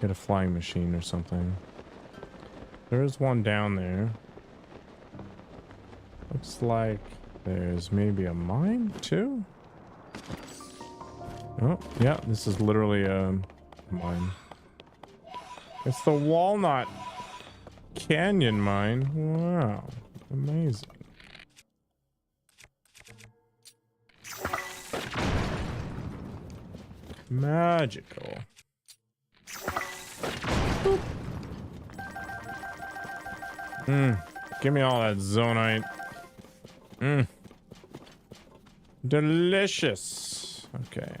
get a flying machine or something. There is one down there. Looks like there's maybe a mine too. Oh, yeah, this is literally a mine. It's the Walnut Canyon mine. Wow, amazing. Magical. Give me all that zonite. Delicious. Okay.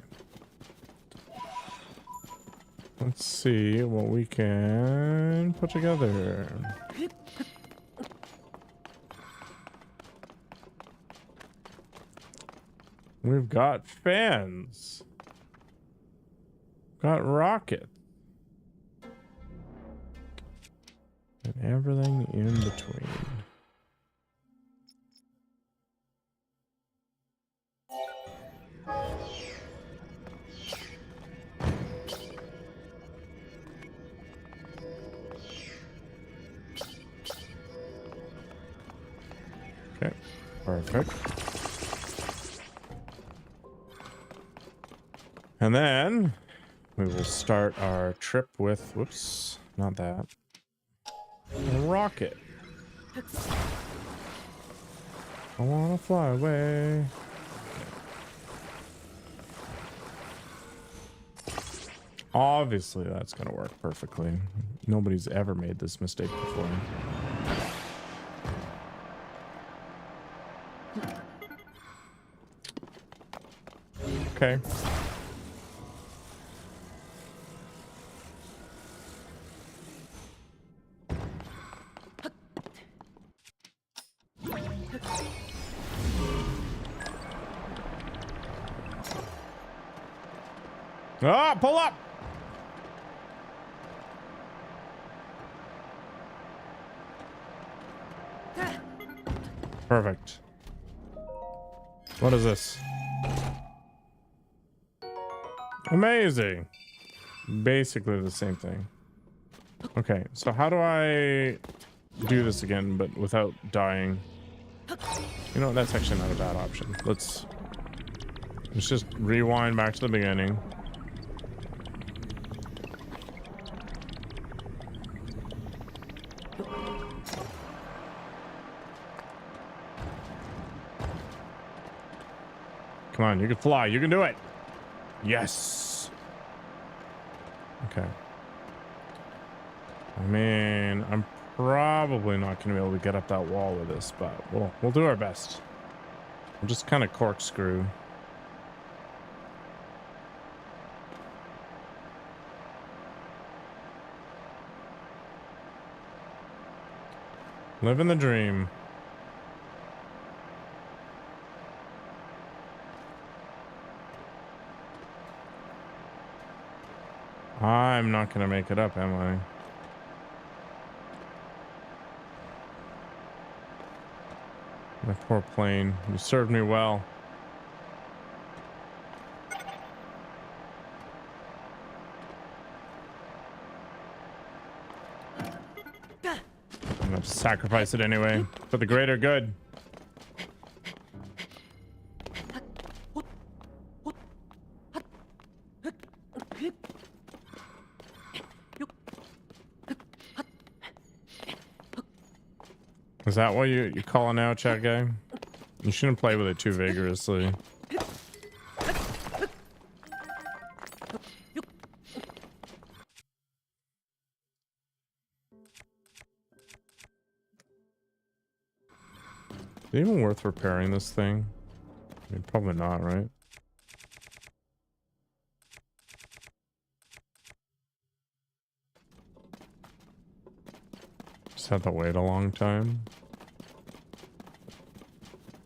Let's see what we can put together. We've got fans. Got rockets. And everything in between. Okay, perfect. And then we will start our trip with, whoops, not that. A rocket. I wanna fly away. Obviously, that's gonna work perfectly. Nobody's ever made this mistake before. Okay. Ah, pull up! Perfect. What is this? Amazing. Basically the same thing. Okay, so how do I do this again, but without dying? You know, that's actually not a bad option. Let's just rewind back to the beginning. Come on, you can fly. You can do it. Yes. Okay. I mean, I'm probably not going to be able to get up that wall with this, but we'll do our best. We'll just kind of corkscrew. Living the dream. I'm not gonna make it up, am I? My poor plane. You served me well. I'm gonna sacrifice it anyway for the greater good. Is that what you're calling out, chat guy? You shouldn't play with it too vigorously. Is it even worth repairing this thing? I mean, probably not, right? Just have to wait a long time.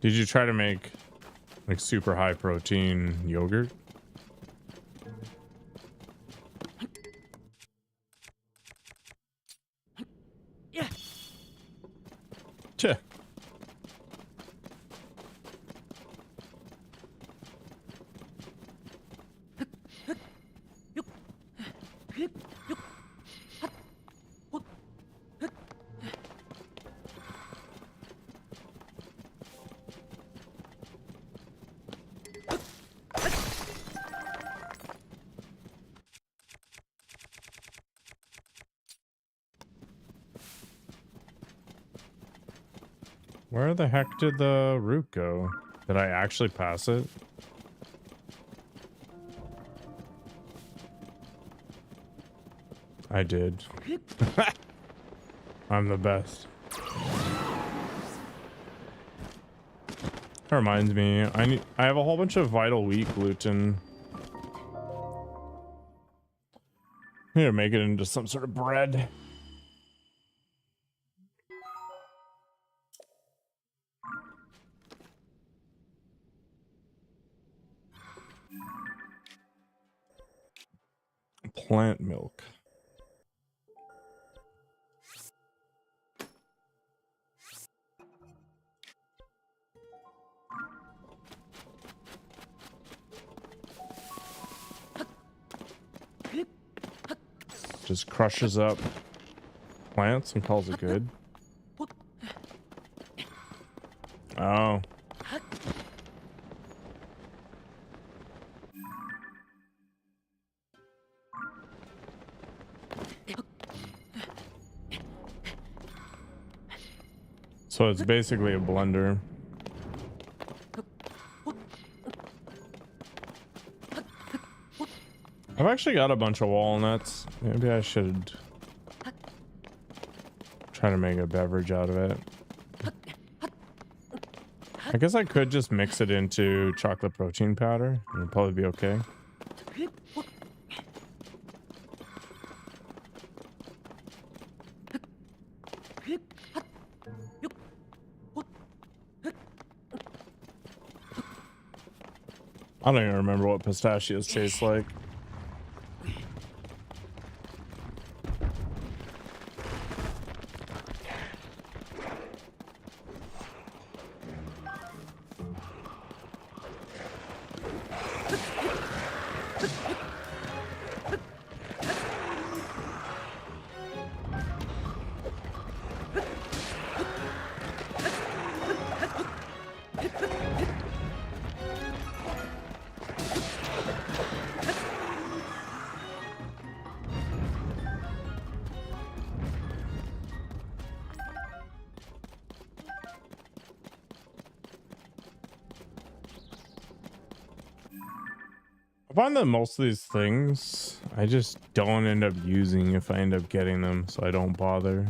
Did you try to make like super high protein yogurt? Yeah. Tch. Where the heck did the route go? Did I actually pass it? I did. I'm the best. That reminds me, I have a whole bunch of vital wheat gluten. I need to make it into some sort of bread. Plant milk. Just crushes up plants and calls it good. Oh. So it's basically a blender. I've actually got a bunch of walnuts. Maybe I should try to make a beverage out of it. I guess I could just mix it into chocolate protein powder. It'd probably be okay. I don't even remember what pistachios taste like. I find that most of these things I just don't end up using if I end up getting them, so I don't bother.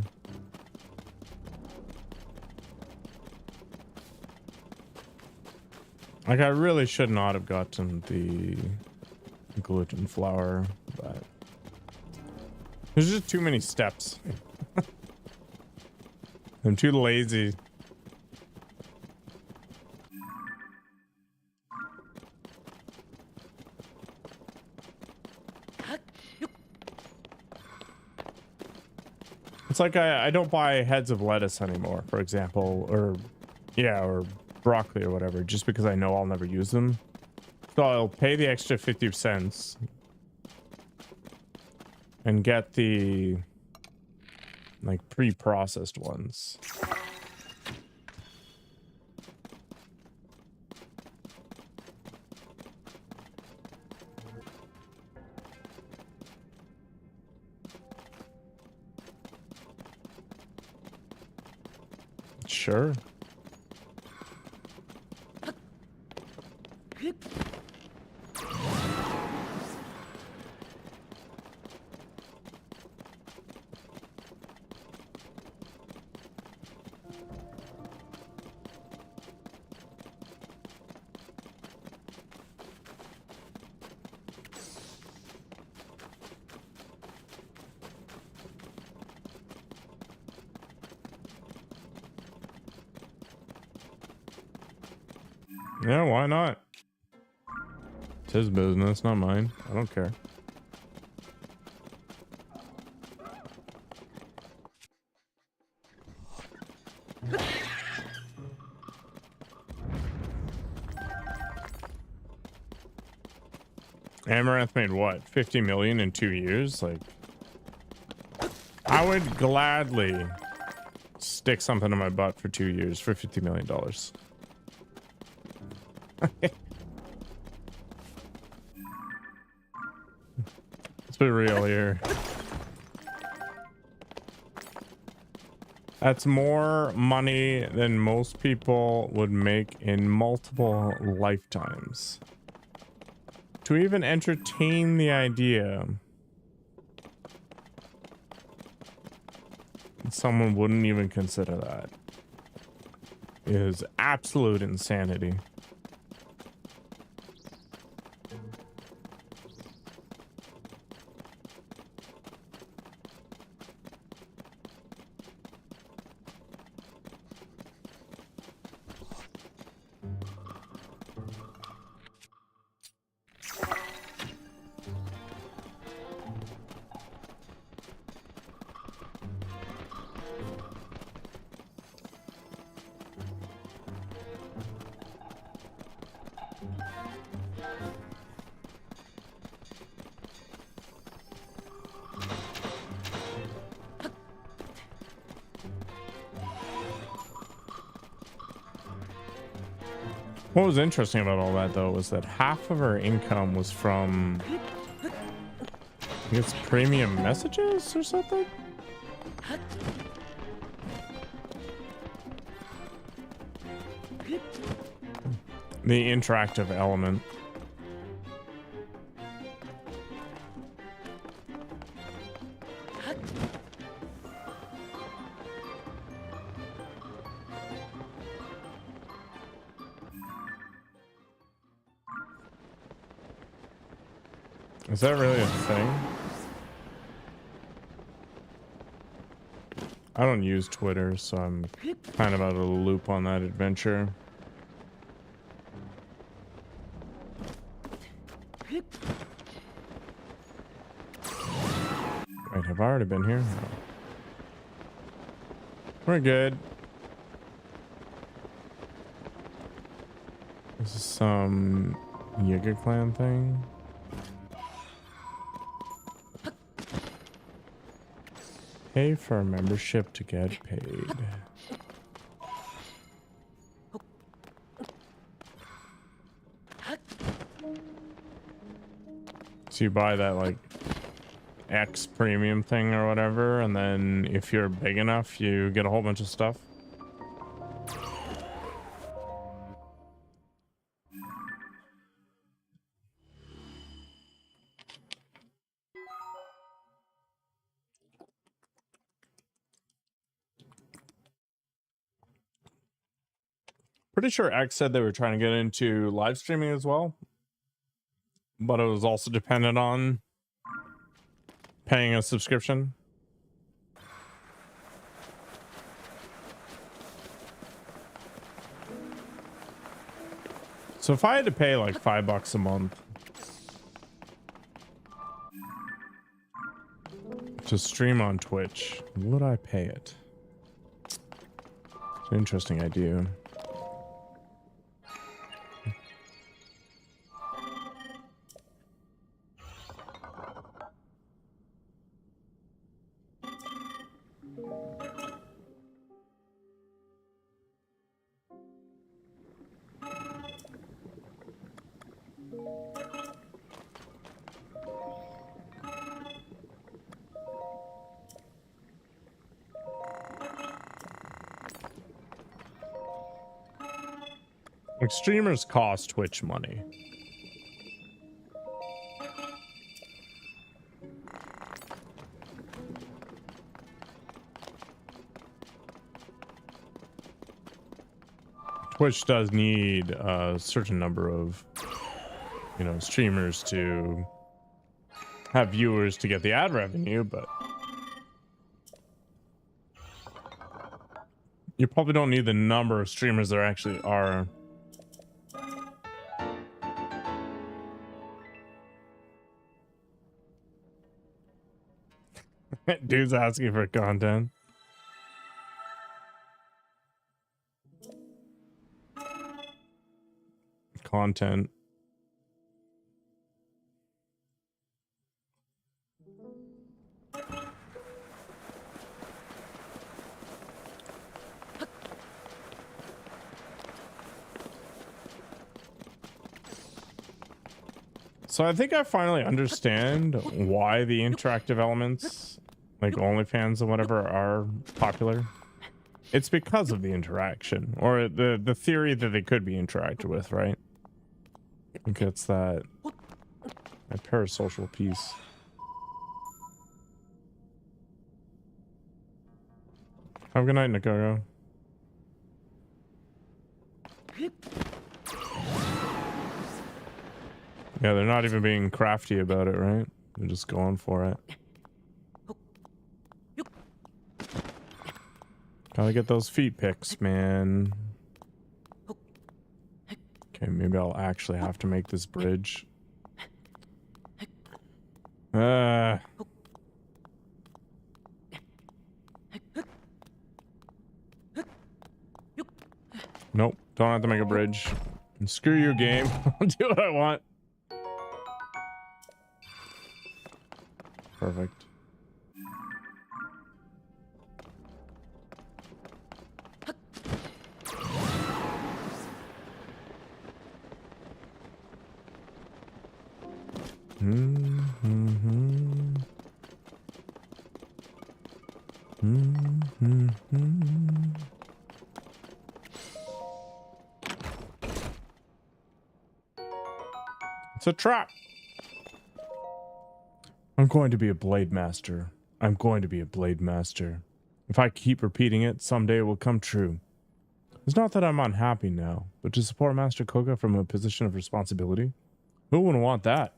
Like, I really should not have gotten the gluten flour, but there's just too many steps. I'm too lazy. It's like I don't buy heads of lettuce anymore, for example, or broccoli or whatever, just because I know I'll never use them. So I'll pay the extra 50 cents and get the like pre-processed ones. Sure. Yeah, why not? It's his business, not mine. I don't care. Amaranth made what? 50 million in 2 years? Like, I would gladly stick something in my butt for 2 years for $50 million. Let's be real here. That's more money than most people would make in multiple lifetimes. To even entertain the idea that someone wouldn't even consider that is absolute insanity. What was interesting about all that, though, was that half of her income was from, I guess, premium messages or something? The interactive element. Is that really a thing? I don't use Twitter, so I'm kind of out of the loop on that adventure. Wait, have I already been here? No. We're good. This is some Yiga clan thing. Pay for a membership to get paid. So you buy that like X premium thing or whatever, and then if you're big enough, you get a whole bunch of stuff. Pretty sure X said they were trying to get into live streaming as well, but it was also dependent on paying a subscription. So if I had to pay like $5 a month to stream on Twitch, would I pay it? It's an interesting idea. Like, streamers cost Twitch money. Twitch does need a certain number of, you know, streamers to have viewers to get the ad revenue, but you probably don't need the number of streamers there actually are Dude's asking for content. Content. So I think I finally understand why the interactive elements, like OnlyFans and whatever, are popular. It's because of the interaction, or the theory that they could be interacted with, right? I think it's that parasocial piece. Have a good night, Nikogo. Yeah, they're not even being crafty about it, right? They're just going for it. Gotta get those feet pics, man. Okay, maybe I'll actually have to make this bridge. Nope, don't have to make a bridge. And screw your game. I'll do what I want. Perfect. It's a trap. I'm going to be a blade master. I'm going to be a blade master. If I keep repeating it, someday it will come true. It's not that I'm unhappy now, but to support Master Koga from a position of responsibility, who wouldn't want that?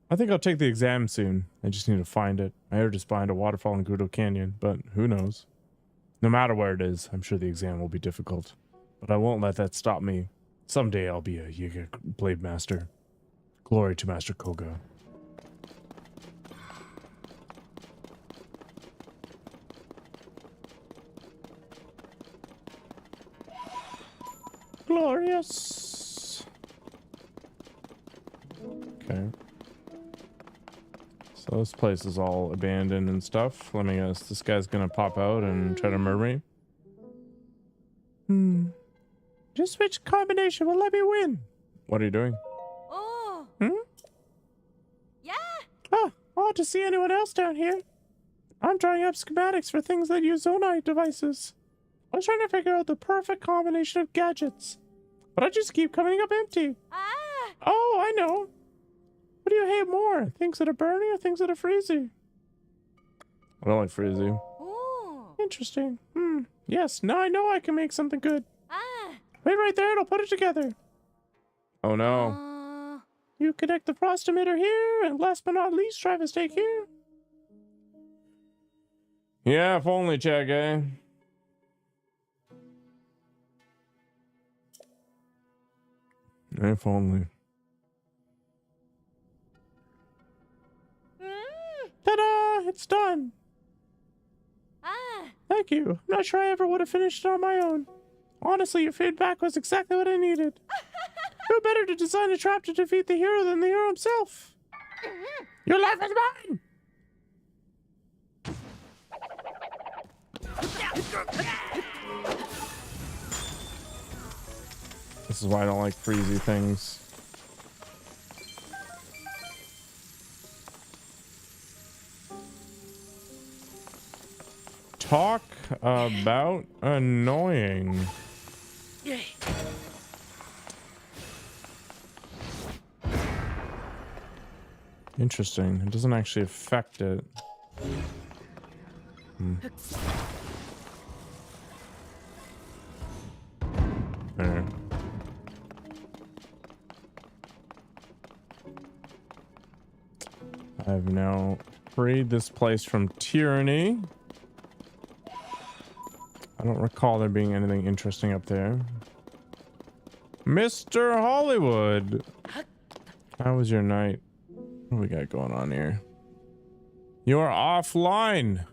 I think I'll take the exam soon. I just need to find it. I heard it's behind a waterfall in Gudo Canyon, but who knows? No matter where it is, I'm sure the exam will be difficult. But I won't let that stop me. Someday I'll be a Yiga Blade Master. Glory to Master Koga. Glorious. Okay. So this place is all abandoned and stuff. Let me guess, this guy's gonna pop out and try to murder me? Just which combination will let me win? What are you doing? Oh. Yeah. Oh, odd to see anyone else down here. I'm drawing up schematics for things that use Zonai devices. I was trying to figure out the perfect combination of gadgets, but I just keep coming up empty. Ah. Oh, I know. What do you hate more? Things that are burning or things that are freezy? I don't like freezy. Oh. Interesting. Yes, now I know I can make something good. Ah. Wait right there and I'll put it together. Oh no. You connect the frost emitter here, and last but not least, drive a stake here. Yeah, if only, check, eh? If only. Ta-da! It's done. Ah. Thank you. I'm not sure I ever would have finished it on my own. Honestly, your feedback was exactly what I needed. Who better to design a trap to defeat the hero than the hero himself? Your life is mine! This is why I don't like freezy things. Talk about annoying. Interesting. It doesn't actually affect it. There. I've now freed this place from tyranny. I don't recall there being anything interesting up there. Mr. Hollywood! How was your night? What do we got going on here? You're offline.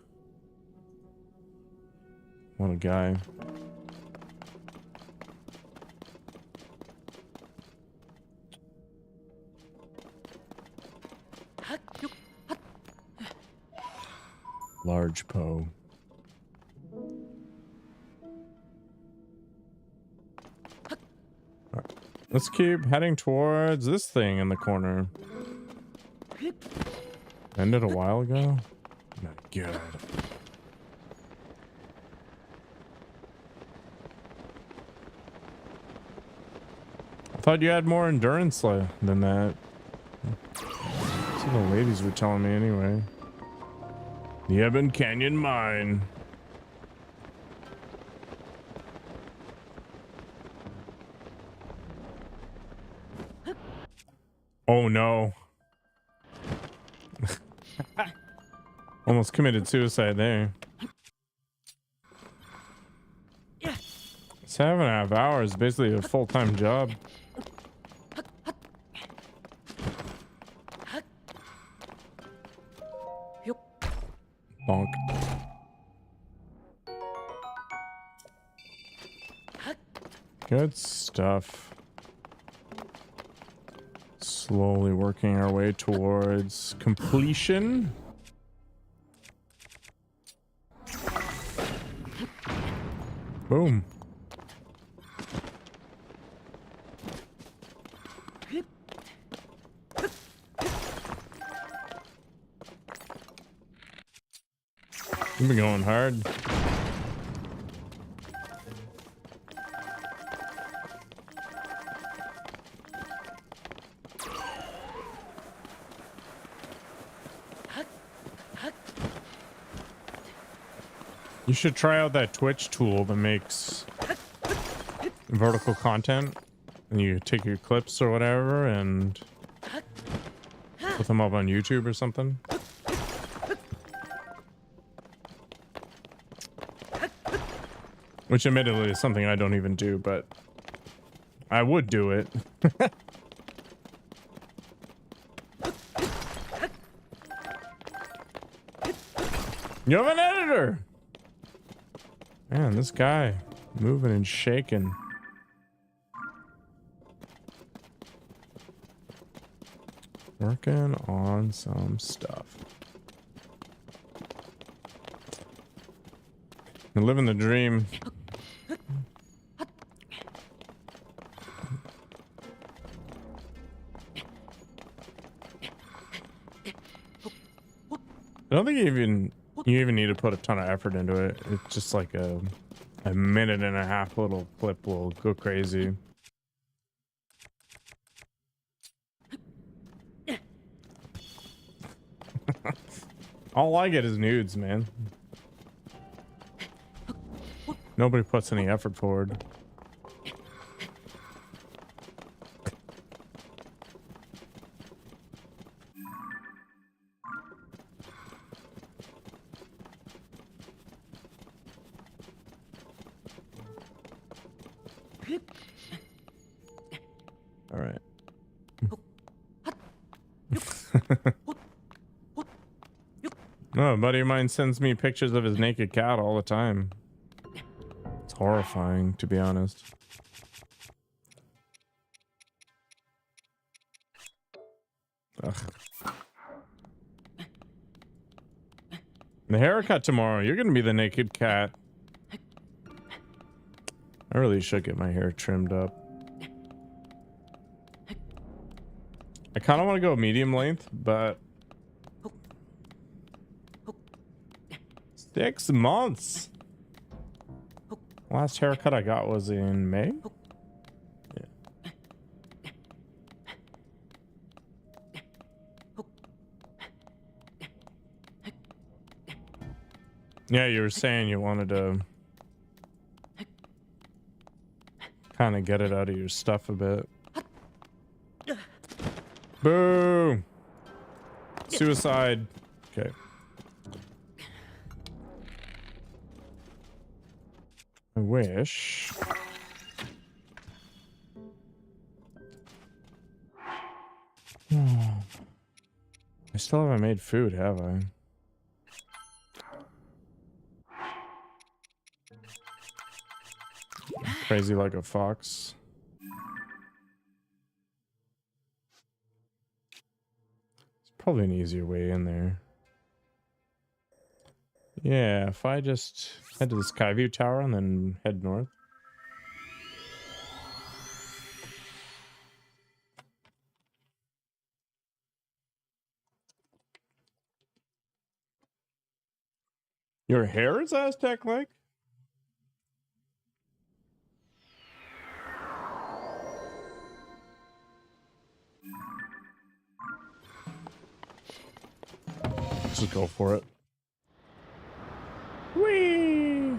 What a guy. Large Poe. Alright. Let's keep heading towards this thing in the corner. Ended a while ago? My God. I thought you had more endurance than that. That's what the ladies were telling me anyway. The Ebon Canyon Mine. Oh no. Almost committed suicide there. 7.5 hours, basically a full-time job. Bonk. Good stuff. Slowly working our way towards completion. Boom. You've been going hard. You should try out that Twitch tool that makes vertical content. And you take your clips or whatever and put them up on YouTube or something. Which admittedly is something I don't even do, but I would do it. You have an editor! Man, this guy moving and shaking. Working on some stuff. I'm living the dream. I don't think you even need to put a ton of effort into it. It's just like a 1.5-minute little clip will go crazy. All I get is nudes, man. Nobody puts any effort forward. All right. No, a buddy of mine sends me pictures of his naked cat all the time. It's horrifying, to be honest. Ugh. The haircut tomorrow. You're gonna be the naked cat. I really should get my hair trimmed up. I kind of want to go medium length, but 6 months. Last haircut I got was in May. Yeah. Yeah, you were saying you wanted to kind of get it out of your stuff a bit. Boom. Suicide. Okay. I wish. I still haven't made food, have I? Crazy like a fox. It's probably an easier way in there. Yeah, if I just head to the Skyview Tower and then head north. Your hair is Aztec-like? Let's just go for it. Whee!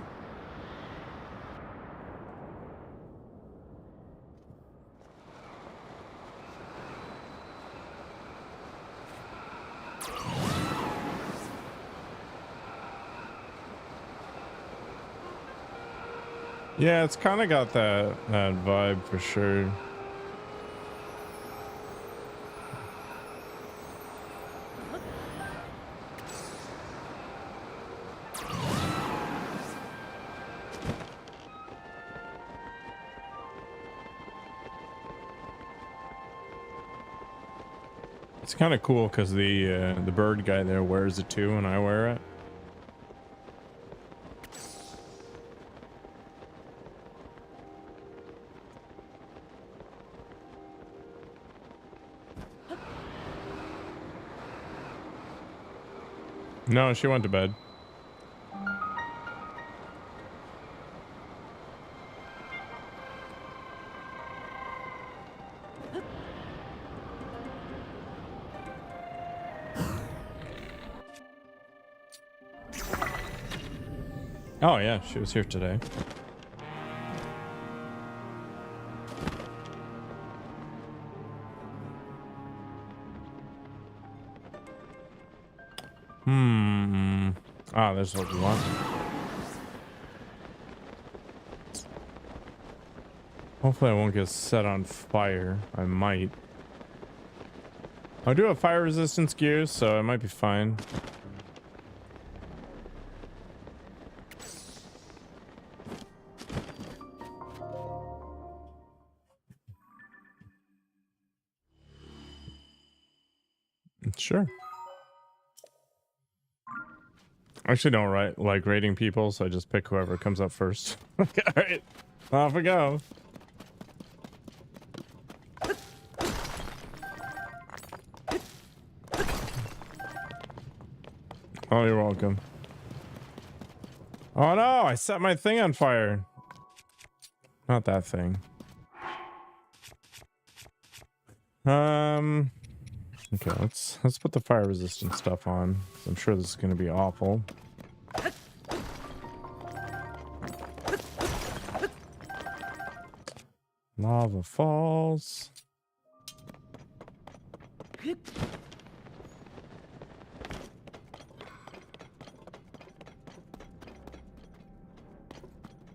Yeah, it's kind of got that vibe for sure. It's kind of cool because the bird guy there wears it too, and I wear it. No, she went to bed. Oh yeah, she was here today. Ah, there's what we want. Hopefully I won't get set on fire. I might. I do have fire resistance gears, so I might be fine. Sure. I actually don't like rating people, so I just pick whoever comes up first. Okay, all right, off we go. Oh, you're welcome. Oh no, I set my thing on fire. Not that thing. Okay, let's put the fire resistant stuff on. I'm sure this is gonna be awful. Lava falls.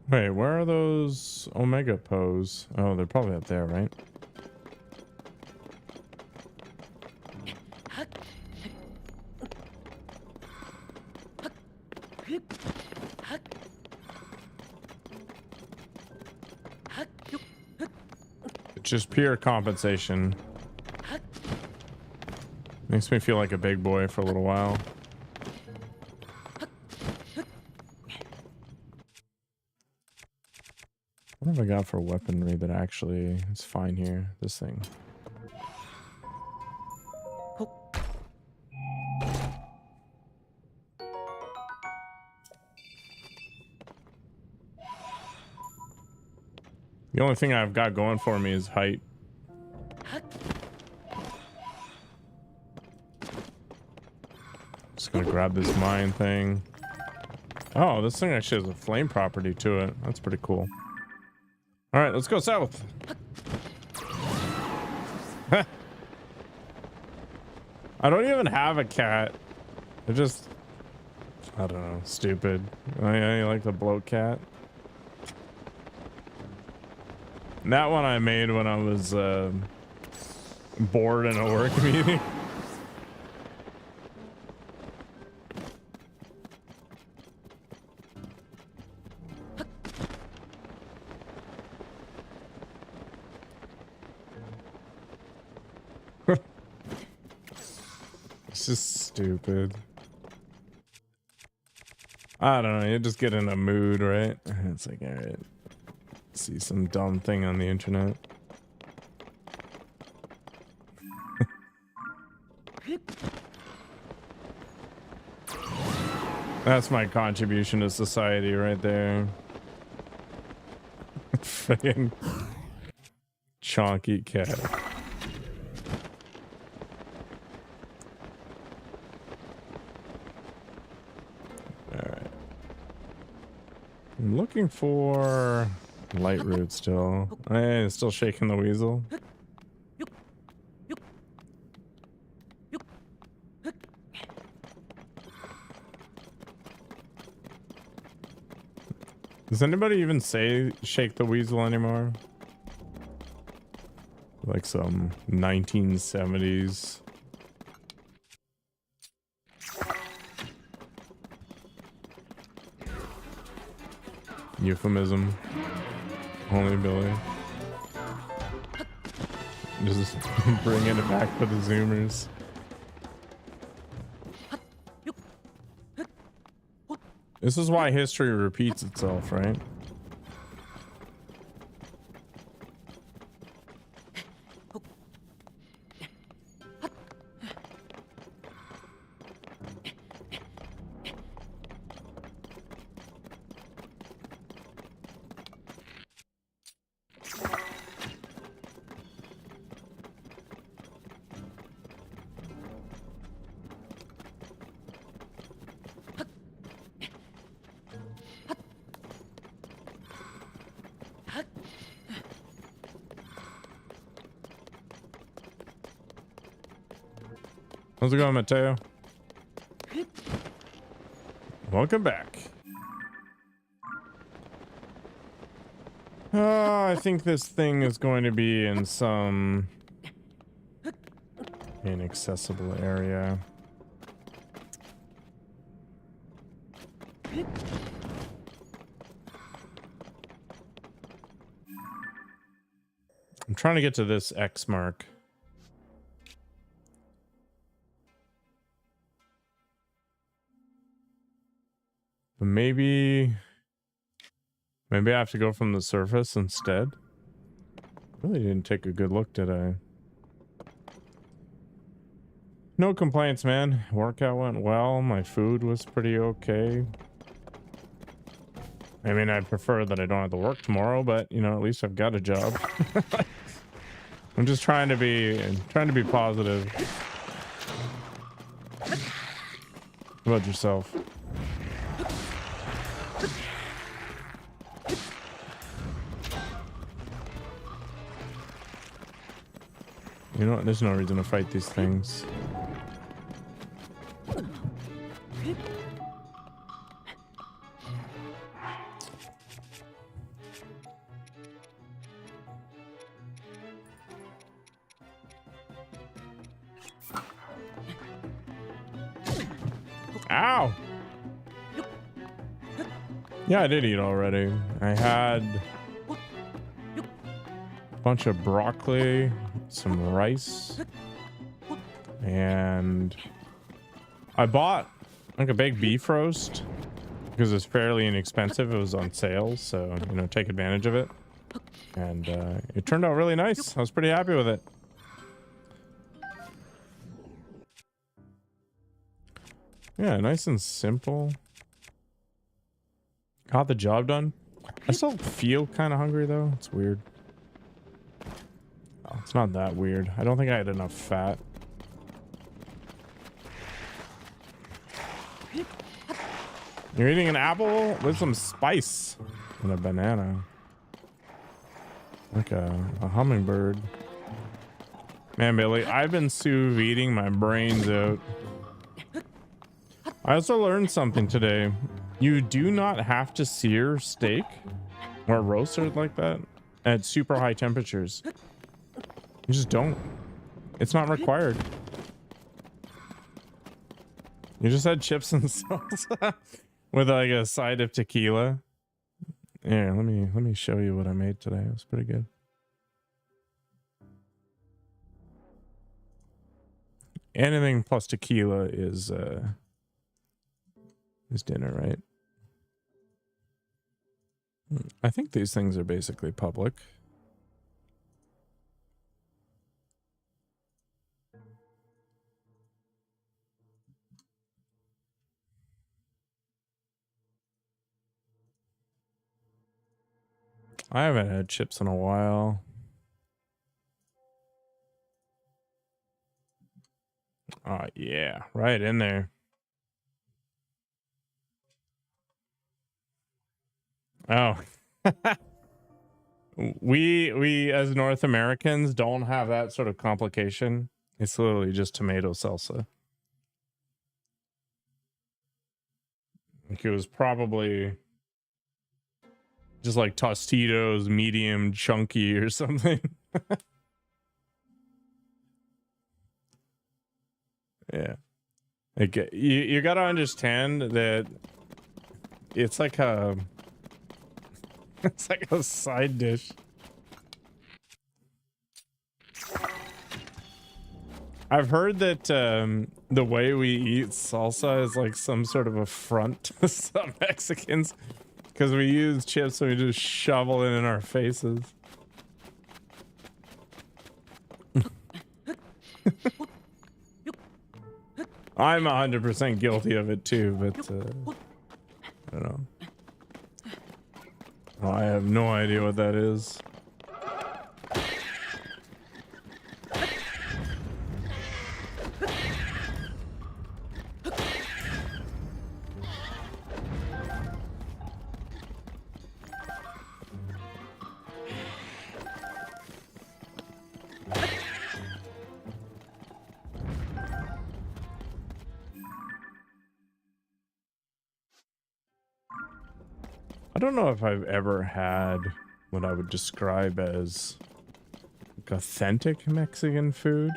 Wait, where are those Omega Pose? Oh, they're probably up there, right? It's just pure compensation. Makes me feel like a big boy for a little while. What have I got for weaponry that actually is fine here? This thing. The only thing I've got going for me is height. Just gonna grab this mine thing. Oh, this thing actually has a flame property to it. That's pretty cool. All right, let's go south. I don't even have a cat. I just, I don't know, stupid. I like the bloat cat. That one I made when I was bored in a work meeting. It's just stupid. I don't know. You just get in a mood, right? It's like, all right, see some dumb thing on the internet. That's my contribution to society right there. Fucking chonky cat. Alright. I'm looking for light root still. Hey, it's still shaking the weasel. Does anybody even say shake the weasel anymore? Like some 1970s. Euphemism. Only Billy. Just bringing it back for the Zoomers. This is why history repeats itself, right? How's it going, Mateo? Welcome back. I think this thing is going to be in some inaccessible area. I'm trying to get to this X mark. But maybe I have to go from the surface instead. Really didn't take a good look, did I? No complaints, man. Workout went well. My food was pretty okay. I mean, I'd prefer that I don't have to work tomorrow, but you know, at least I've got a job. I'm just trying to be positive. How about yourself? You know what? There's no reason to fight these things. Ow! Yeah, I did eat already. I had a bunch of broccoli, some rice, and I bought like a big beef roast because it's fairly inexpensive. It was on sale, so you know, take advantage of it. And it turned out really nice. I was pretty happy with it. Yeah, nice and simple. Got the job done. I still feel kind of hungry though. It's weird. Oh, it's not that weird. I don't think I had enough fat. You're eating an apple with some spice and a banana. Like a hummingbird. Man, Billy, I've been sous videing my brains out. I also learned something today. You do not have to sear steak or roast it like that at super high temperatures. You just don't. It's not required. You just had chips and salsa with like a side of tequila. Here, let me show you what I made today. It was pretty good. anything plus tequila is dinner, right? I think these things are basically public. I haven't had chips in a while. Oh yeah, right in there. Oh. we as North Americans don't have that sort of complication. It's literally just tomato salsa. Like it was probably just like Tostitos medium chunky or something. Yeah. Like you got to understand that it's like a it's like a side dish. I've heard that the way we eat salsa is like some sort of affront to some Mexicans because we use chips and we just shovel it in our faces. I'm 100% guilty of it too, but I don't know. Oh, I have no idea what that is. I don't know if I've ever had what I would describe as like authentic Mexican food.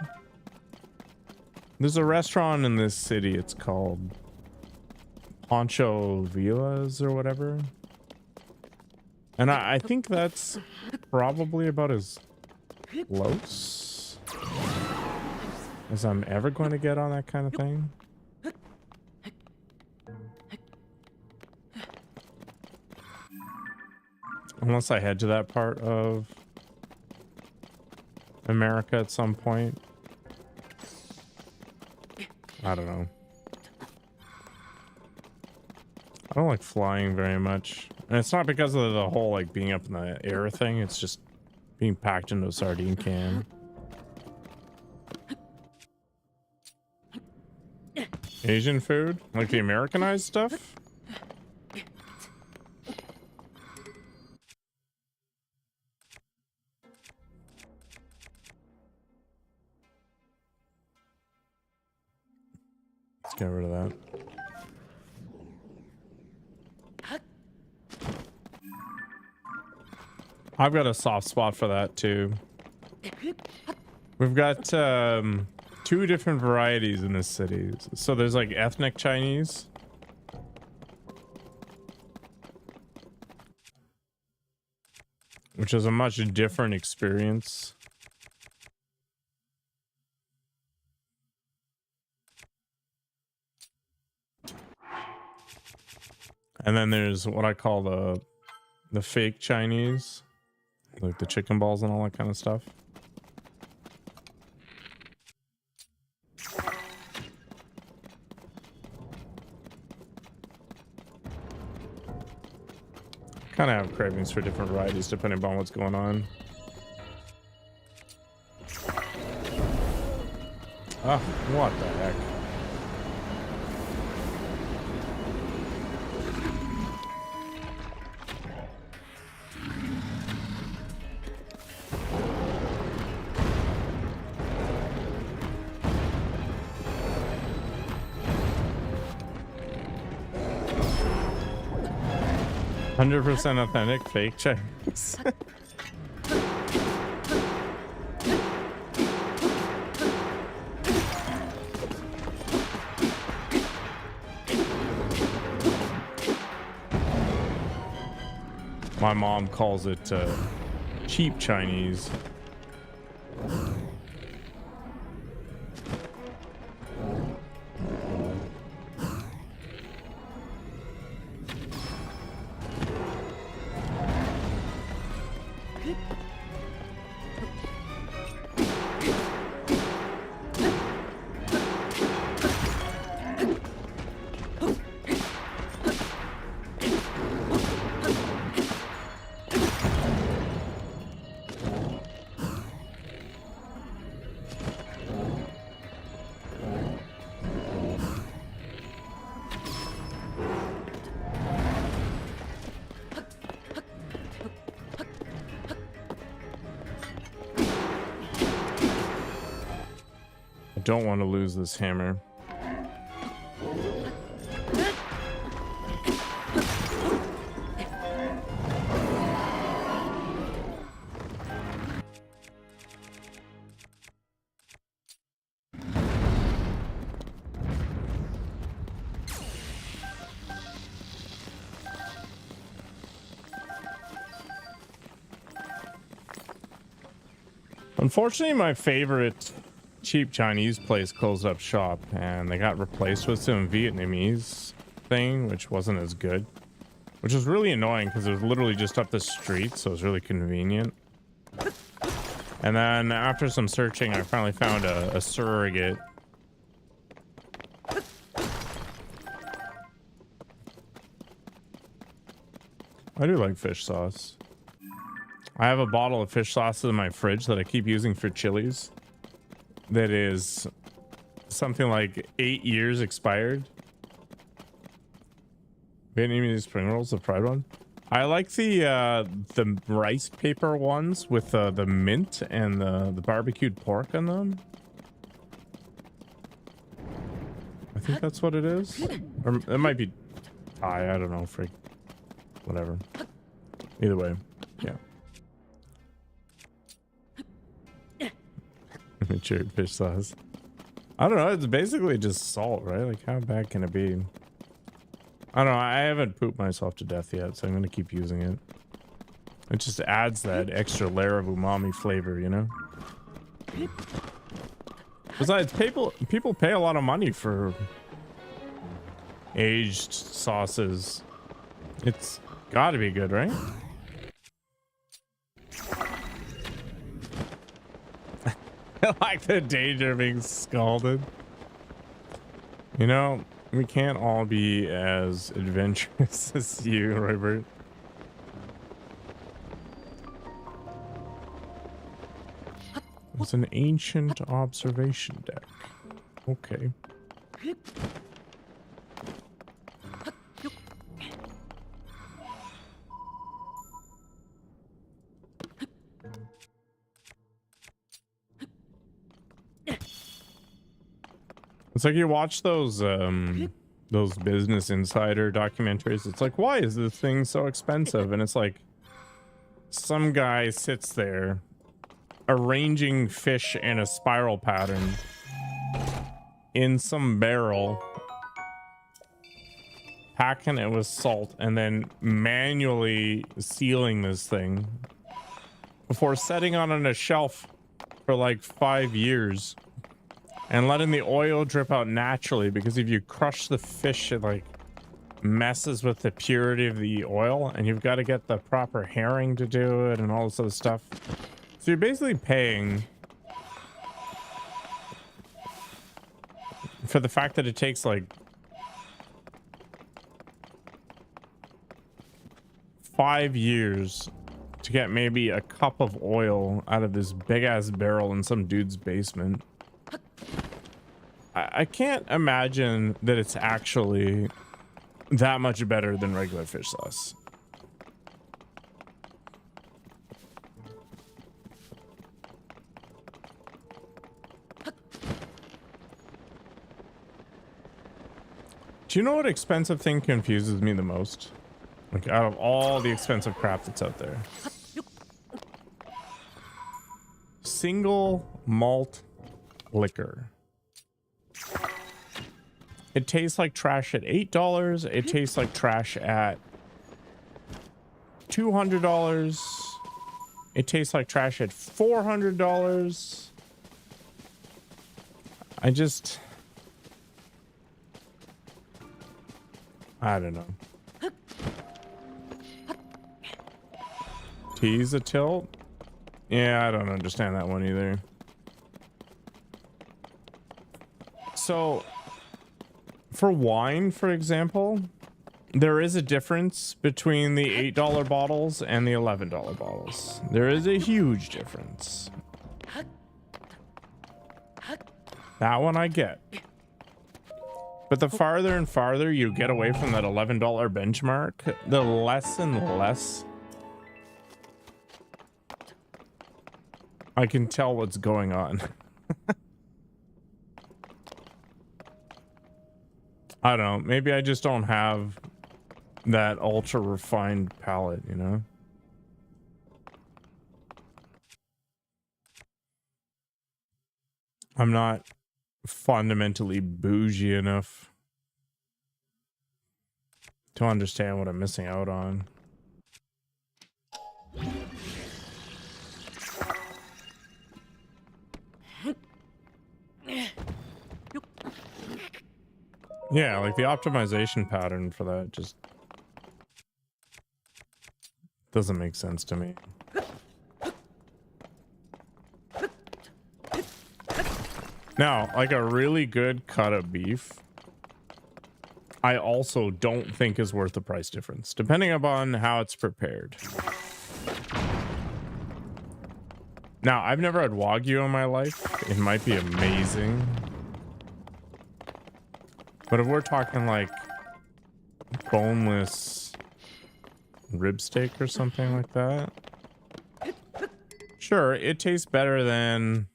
There's a restaurant in this city. It's called Pancho Villas or whatever. And I think that's probably about as close as I'm ever going to get on that kind of thing. Unless I head to that part of America at some point. I don't know. I don't like flying very much. And it's not because of the whole like being up in the air thing. It's just being packed into a sardine can. Asian food? Like the Americanized stuff? Let's get rid of that. I've got a soft spot for that too. We've got 2 different varieties in this city. So there's like ethnic Chinese. Which is a much different experience. And then there's what I call the fake Chinese. Like the chicken balls and all that kind of stuff. Kind of have cravings for different varieties depending upon what's going on. Oh, what the heck? %, authentic, fake Chinese. My mom calls it cheap Chinese. I don't want to lose this hammer. Unfortunately, my favorite cheap Chinese place closed up shop, and they got replaced with some Vietnamese thing, which wasn't as good, which was really annoying because it was literally just up the street, so it was really convenient. And then after some searching, I finally found a surrogate. I do like fish sauce. I have a bottle of fish sauce in my fridge that I keep using for chilies. That is something like 8 years expired. Vietnamese spring rolls, the fried one. I like the rice paper ones with the mint and the barbecued pork on them. I think that's what it is. Or it might be Thai, I don't know, freak. Whatever. Either way, yeah. Matured fish sauce. I don't know, it's basically just salt, right? Like, how bad can it be? I don't know, I haven't pooped myself to death yet, so I'm gonna keep using it. It just adds that extra layer of umami flavor, you know? Besides, people pay a lot of money for aged sauces. It's gotta be good, right? I like the danger of being scalded. You know, we can't all be as adventurous as you, Robert. It's an ancient observation deck. Okay. It's like you watch those Business Insider documentaries. It's like, why is this thing so expensive? And it's like some guy sits there arranging fish in a spiral pattern in some barrel, packing it with salt, and then manually sealing this thing before setting on a shelf for like 5 years. And letting the oil drip out naturally, because if you crush the fish, it like messes with the purity of the oil, and you've got to get the proper herring to do it and all this other stuff. So you're basically paying for the fact that it takes like 5 years to get maybe a cup of oil out of this big ass barrel in some dude's basement. I can't imagine that it's actually that much better than regular fish sauce. Do you know what expensive thing confuses me the most? Like, out of all the expensive crap that's out there. Single malt liquor. It tastes like trash at $8. It tastes like trash at $200. It tastes like trash at $400. I don't know. Tease a tilt. Yeah, I don't understand that one either. So, for wine, for example, there is a difference between the $8 bottles and the $11 bottles. There is a huge difference. That one I get. But the farther and farther you get away from that $11 benchmark, the less and less I can tell what's going on. I don't know. Maybe I just don't have that ultra refined palate, you know? I'm not fundamentally bougie enough to understand what I'm missing out on. Yeah, like the optimization pattern for that just doesn't make sense to me. Now, like a really good cut of beef, I also don't think is worth the price difference, depending upon how it's prepared. Now, I've never had Wagyu in my life. It might be amazing. But if we're talking like boneless rib steak or something like that, sure, it tastes better than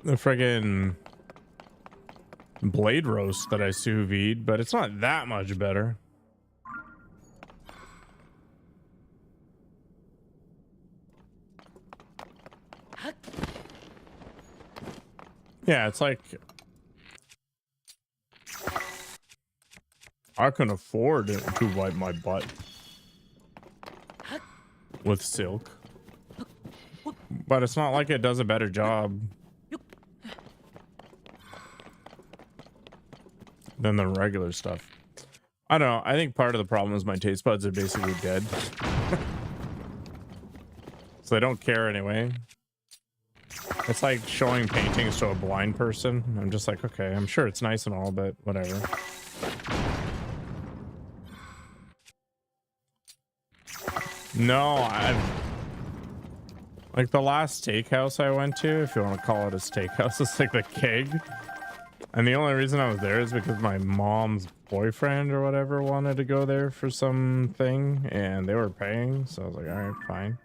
the friggin' blade roast that I sous vide, but it's not that much better. Yeah, it's like I can afford to wipe my butt with silk, but it's not like it does a better job than the regular stuff. I don't know. I think part of the problem is my taste buds are basically dead. So they don't care anyway. It's like showing paintings to a blind person. I'm just like, okay, I'm sure it's nice and all, but whatever. No, I've like the last steakhouse I went to, if you want to call it a steakhouse, it's like the Keg. And the only reason I was there is because my mom's boyfriend or whatever wanted to go there for something and they were paying. So I was like, all right, fine.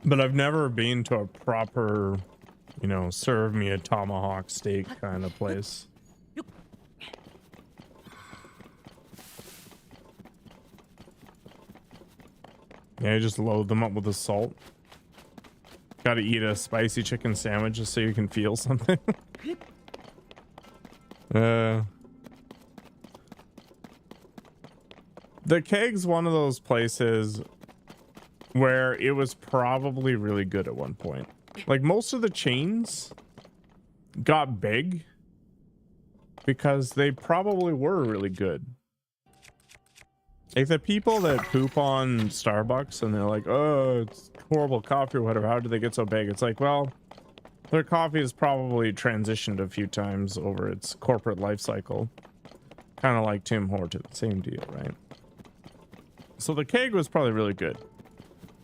But I've never been to a proper, you know, serve me a tomahawk steak kind of place. Yeah, you just load them up with the salt. Gotta eat a spicy chicken sandwich just so you can feel something. The Keg's one of those places where it was probably really good at one point. Like most of the chains got big because they probably were really good. Like the people that poop on Starbucks and they're like, oh, it's horrible coffee or whatever, how did they get so big? It's like, well, their coffee has probably transitioned a few times over its corporate life cycle. Kind of like Tim Hortons, same deal, right? So the Keg was probably really good.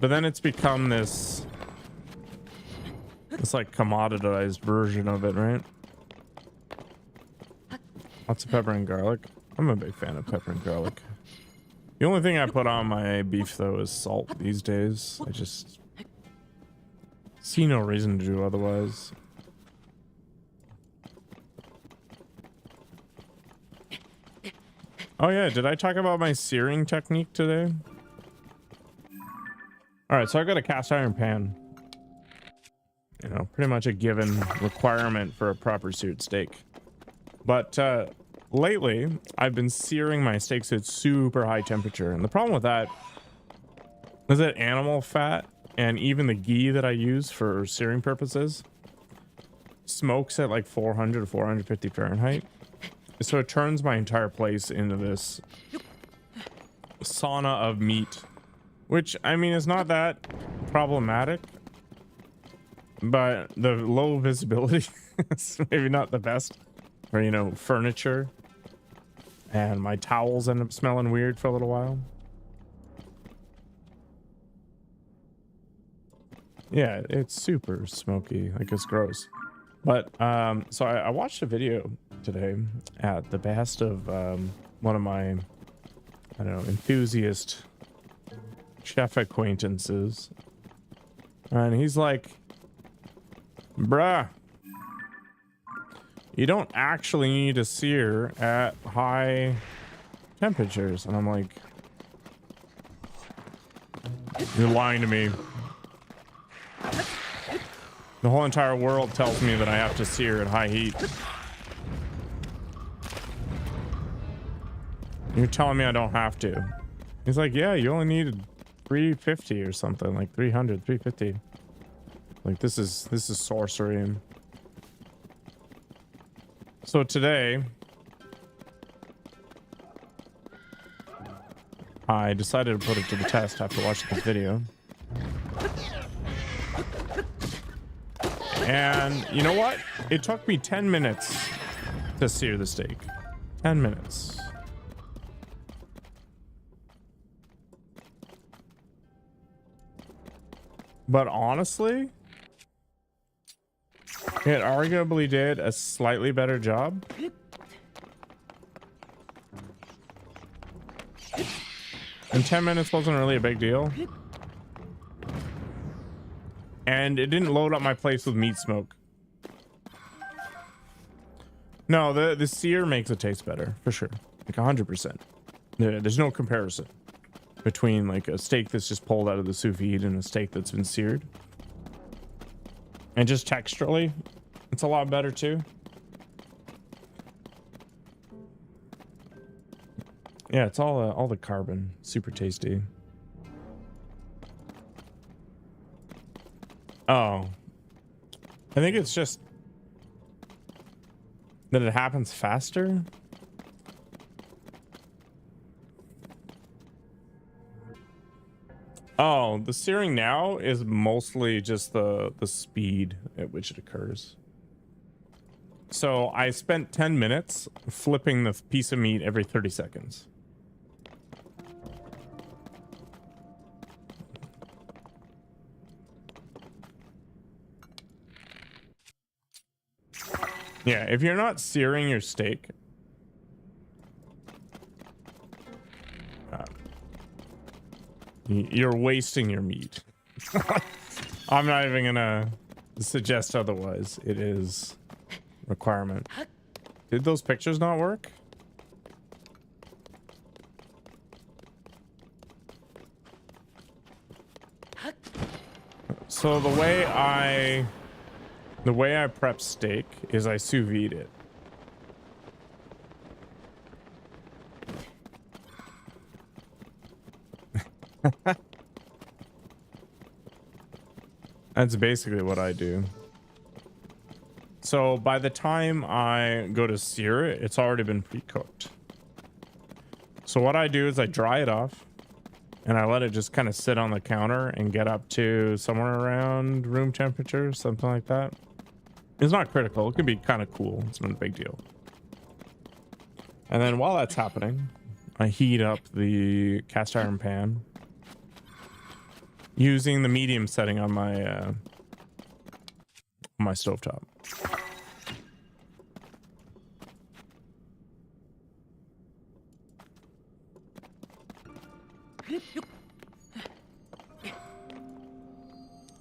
But then it's become this like commoditized version of it, right? Lots of pepper and garlic. I'm a big fan of pepper and garlic. The only thing I put on my beef though is salt these days. I just see no reason to do otherwise. Oh yeah, did I talk about my searing technique today? All right, so I got a cast iron pan. You know, pretty much a given requirement for a proper seared steak. But lately, I've been searing my steaks at super high temperature. And the problem with that is that animal fat and even the ghee that I use for searing purposes smokes at like 400 to 450 Fahrenheit. So it turns my entire place into this sauna of meat, which I mean is not that problematic, but the low visibility is maybe not the best for, you know, furniture, and my towels end up smelling weird for a little while. Yeah, it's super smoky, like it's gross. But so I watched a video today at the behest of one of my, I don't know, enthusiast chef acquaintances, and he's like, bruh, you don't actually need to sear at high temperatures. And I'm like, you're lying to me. The whole entire world tells me that I have to sear at high heat. You're telling me I don't have to. He's like, yeah, you only needed 350 or something, like 300, 350. Like this is sorcery. So today I decided to put it to the test after watching this video. And you know what? It took me 10 minutes to sear the steak. 10 minutes. But honestly, it arguably did a slightly better job. And 10 minutes wasn't really a big deal. And it didn't load up my place with meat smoke. No, the sear makes it taste better, for sure. Like 100%. There's no comparison between like a steak that's just pulled out of the sous vide and a steak that's been seared. And just texturally, it's a lot better too. Yeah, it's all the carbon. Super tasty. Oh, I think it's just that it happens faster. Oh, the searing now is mostly just the speed at which it occurs. So I spent 10 minutes flipping the piece of meat every 30 seconds. Yeah, if you're not searing your steak, you're wasting your meat. I'm not even gonna suggest otherwise. It is requirement. Did those pictures not work? So the way I prep steak is I sous vide it. That's basically what I do. So by the time I go to sear it, it's already been pre-cooked. So what I do is I dry it off and I let it just kind of sit on the counter and get up to somewhere around room temperature, something like that. It's not critical. It can be kind of cool. It's not a big deal. And then while that's happening, I heat up the cast iron pan using the medium setting on my stovetop.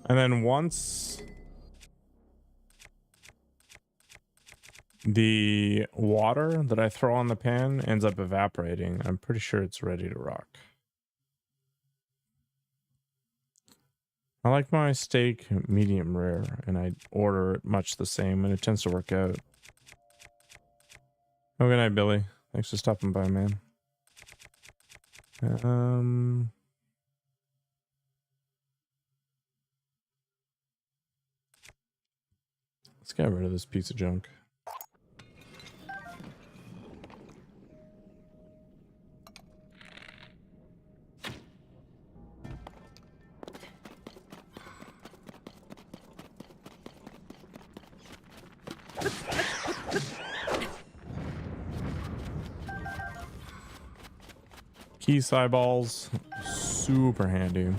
And then once the water that I throw on the pan ends up evaporating, I'm pretty sure it's ready to rock. I like my steak medium rare, and I order it much the same, and it tends to work out. Oh, good night, Billy. Thanks for stopping by, man. Let's get rid of this piece of junk. Key eyeballs, super handy.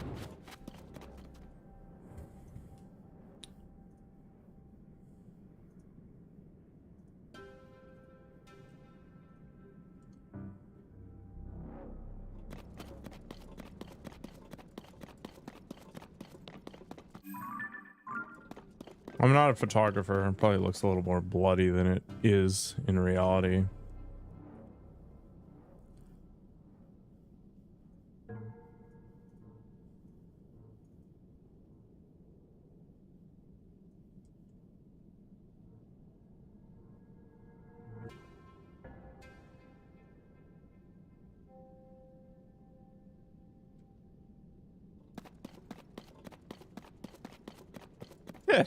I'm not a photographer. It probably looks a little more bloody than it is in reality. Yeah.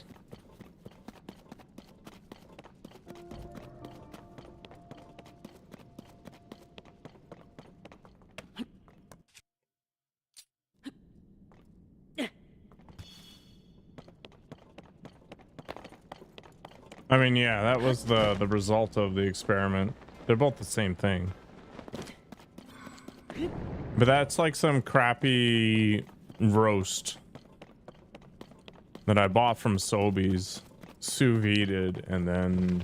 I mean, yeah, that was the result of the experiment. They're both the same thing. But that's like some crappy roast that I bought from Sobeys, sous vide'd, and then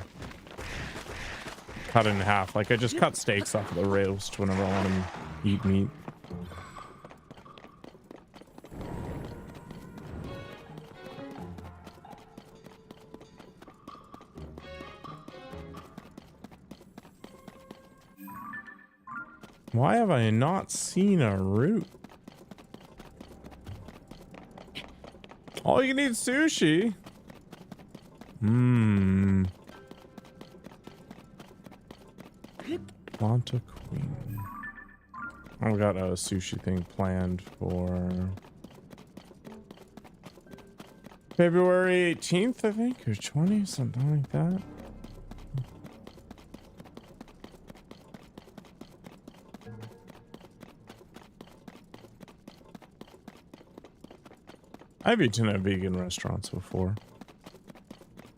cut in half. Like I just cut steaks off of the roast whenever I want to eat meat. Why have I not seen a root? All you can eat sushi. Planta Queen. I got a sushi thing planned for February 18th, I think, or 20th, something like that. I've eaten at vegan restaurants before.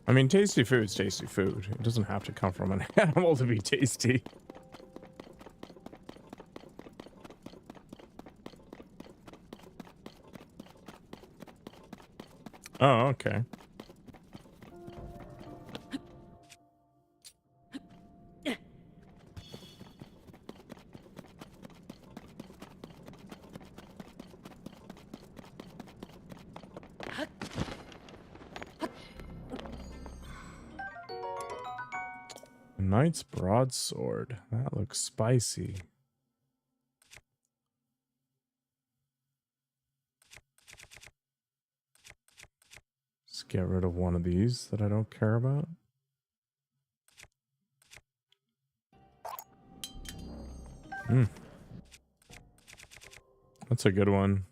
I mean, tasty food's tasty food. It doesn't have to come from an animal to be tasty. Oh, okay. Knight's broadsword. That looks spicy. Let's get rid of one of these that I don't care about. That's a good one.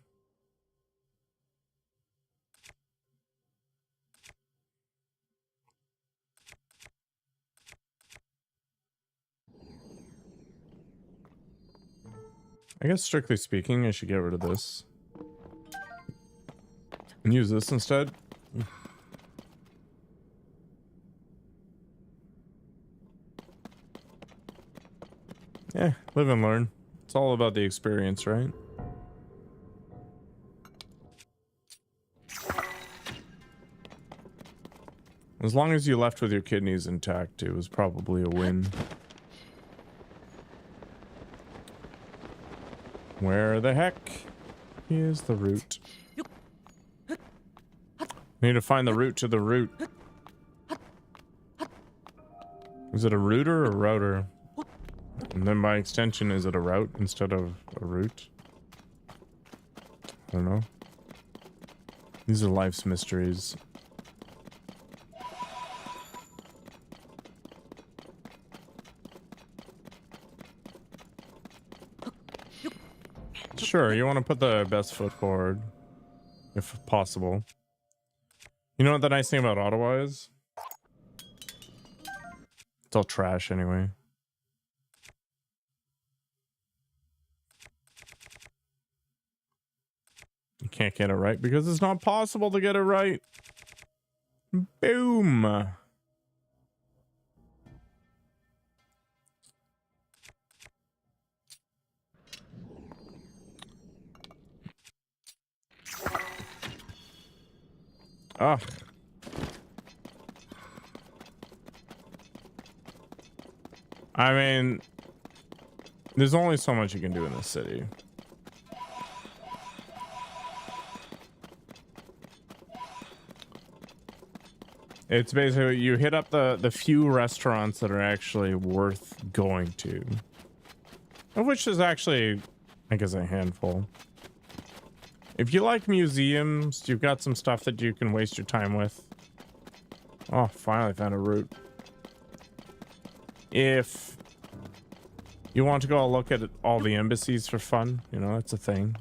I guess strictly speaking, I should get rid of this and use this instead. Yeah, live and learn. It's all about the experience, right? As long as you left with your kidneys intact, it was probably a win. Where the heck is the root? Need to find the root to the root. Is it a rooter or router? And then by extension, is it a route instead of a root? I don't know. These are life's mysteries. Sure, you want to put the best foot forward, if possible. You know what the nice thing about Ottawa is? It's all trash anyway. You can't get it right because it's not possible to get it right. Boom. Ugh. I mean, there's only so much you can do in this city. It's basically you hit up the few restaurants that are actually worth going to, of which is actually, I guess, a handful. If you like museums, you've got some stuff that you can waste your time with. Oh, finally found a route. If you want to go look at all the embassies for fun, you know, that's a thing.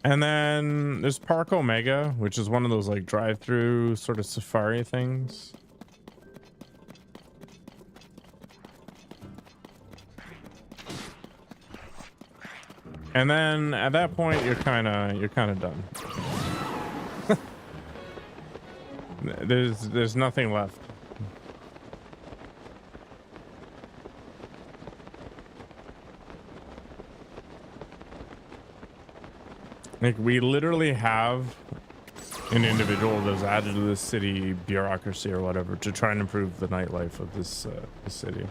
And then there's Park Omega, which is one of those like drive-through sort of safari things. And then at that point you're kind of done. There's nothing left. Like, we literally have an individual that's added to the city bureaucracy or whatever to try and improve the nightlife of this city.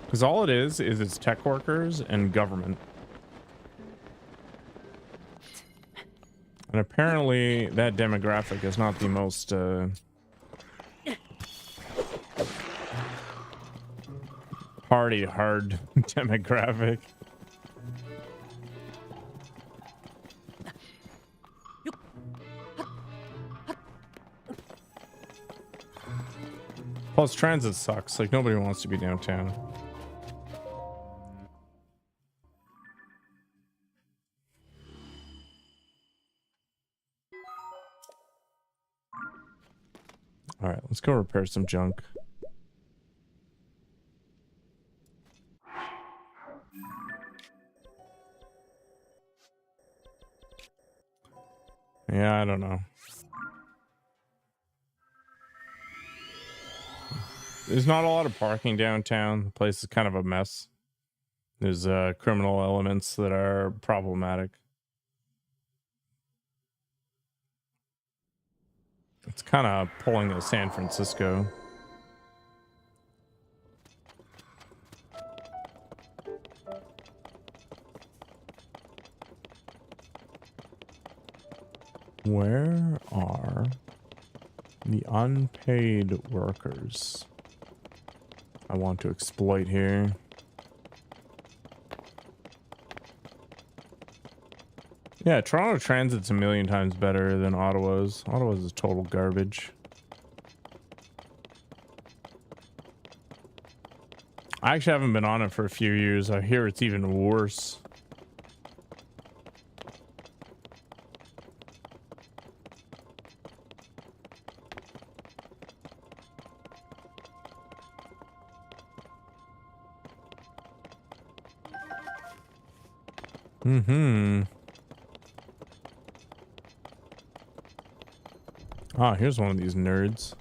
Because all it is it's tech workers and government. And apparently that demographic is not the most party hard demographic. Plus, transit sucks. Like, nobody wants to be downtown. All right, let's go repair some junk. Yeah, I don't know. There's not a lot of parking downtown. The place is kind of a mess. There's criminal elements that are problematic. It's kind of pulling a San Francisco. Where are the unpaid workers I want to exploit here? Yeah, Toronto Transit's a million times better than Ottawa's. Ottawa's is total garbage. I actually haven't been on it for a few years. I hear it's even worse. Mm-hmm. Ah, here's one of these nerds.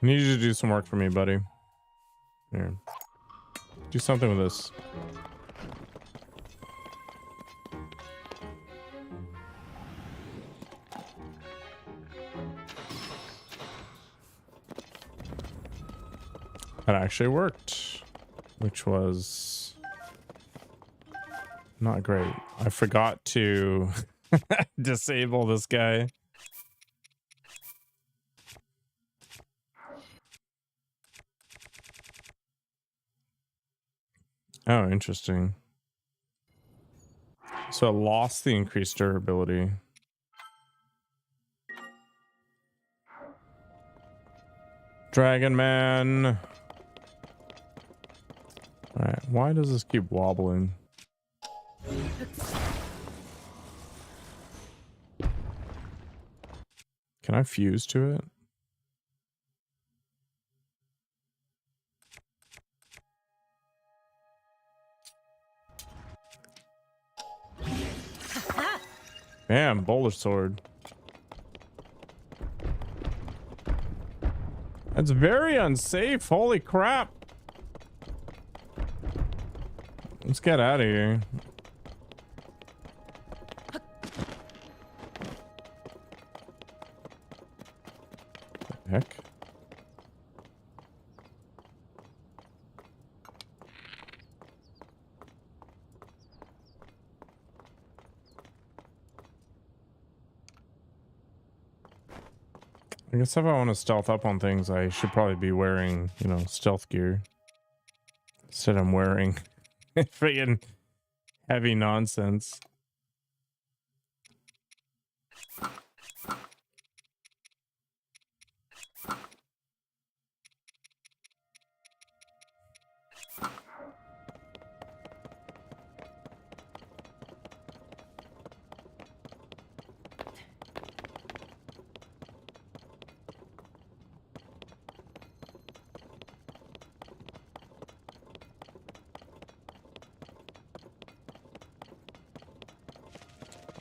I need you to do some work for me, buddy. Here. Do something with this. That actually worked, which was not great. I forgot to disable this guy. Oh, interesting. So it lost the increased durability. Dragon Man. All right, why does this keep wobbling? Can I fuse to it? Bam, boulder sword. That's very unsafe. Holy crap. Let's get out of here. What the heck? I guess if I want to stealth up on things, I should probably be wearing, you know, stealth gear. Instead, I'm wearing friggin' heavy nonsense.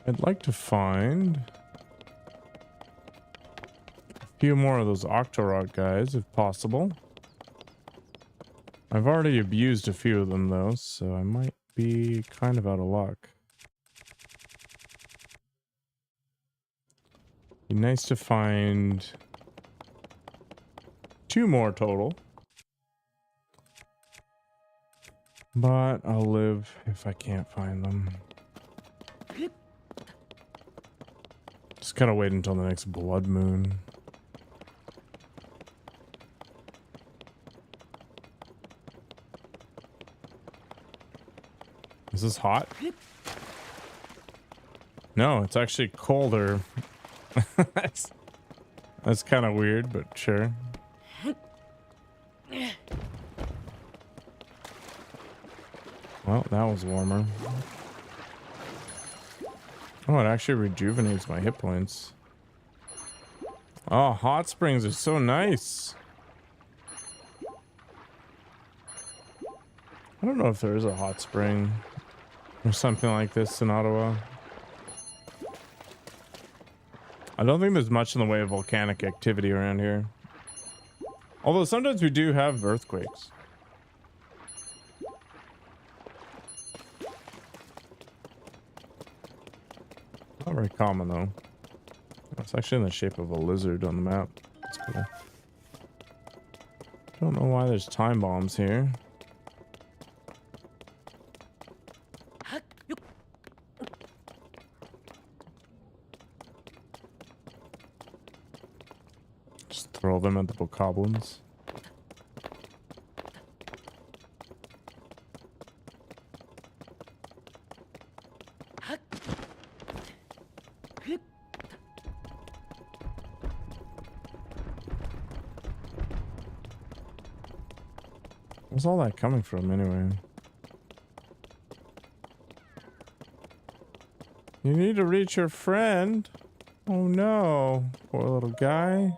I'd like to find a few more of those Octorok guys, if possible. I've already abused a few of them, though, so I might be kind of out of luck. Be nice to find 2 more total. But I'll live if I can't find them. Just gotta wait until the next blood moon. Is this hot? No, it's actually colder. That's kind of weird, but sure. Well, that was warmer. Oh, it actually rejuvenates my hit points. Oh, hot springs are so nice. I don't know if there is a hot spring or something like this in Ottawa. I don't think there's much in the way of volcanic activity around here. Although sometimes we do have earthquakes. Not very common though. It's actually in the shape of a lizard on the map. That's cool. Don't know why there's time bombs here. Just throw them at the bokoblins. Where's all that coming from anyway? You need to reach your friend. Oh no, poor little guy.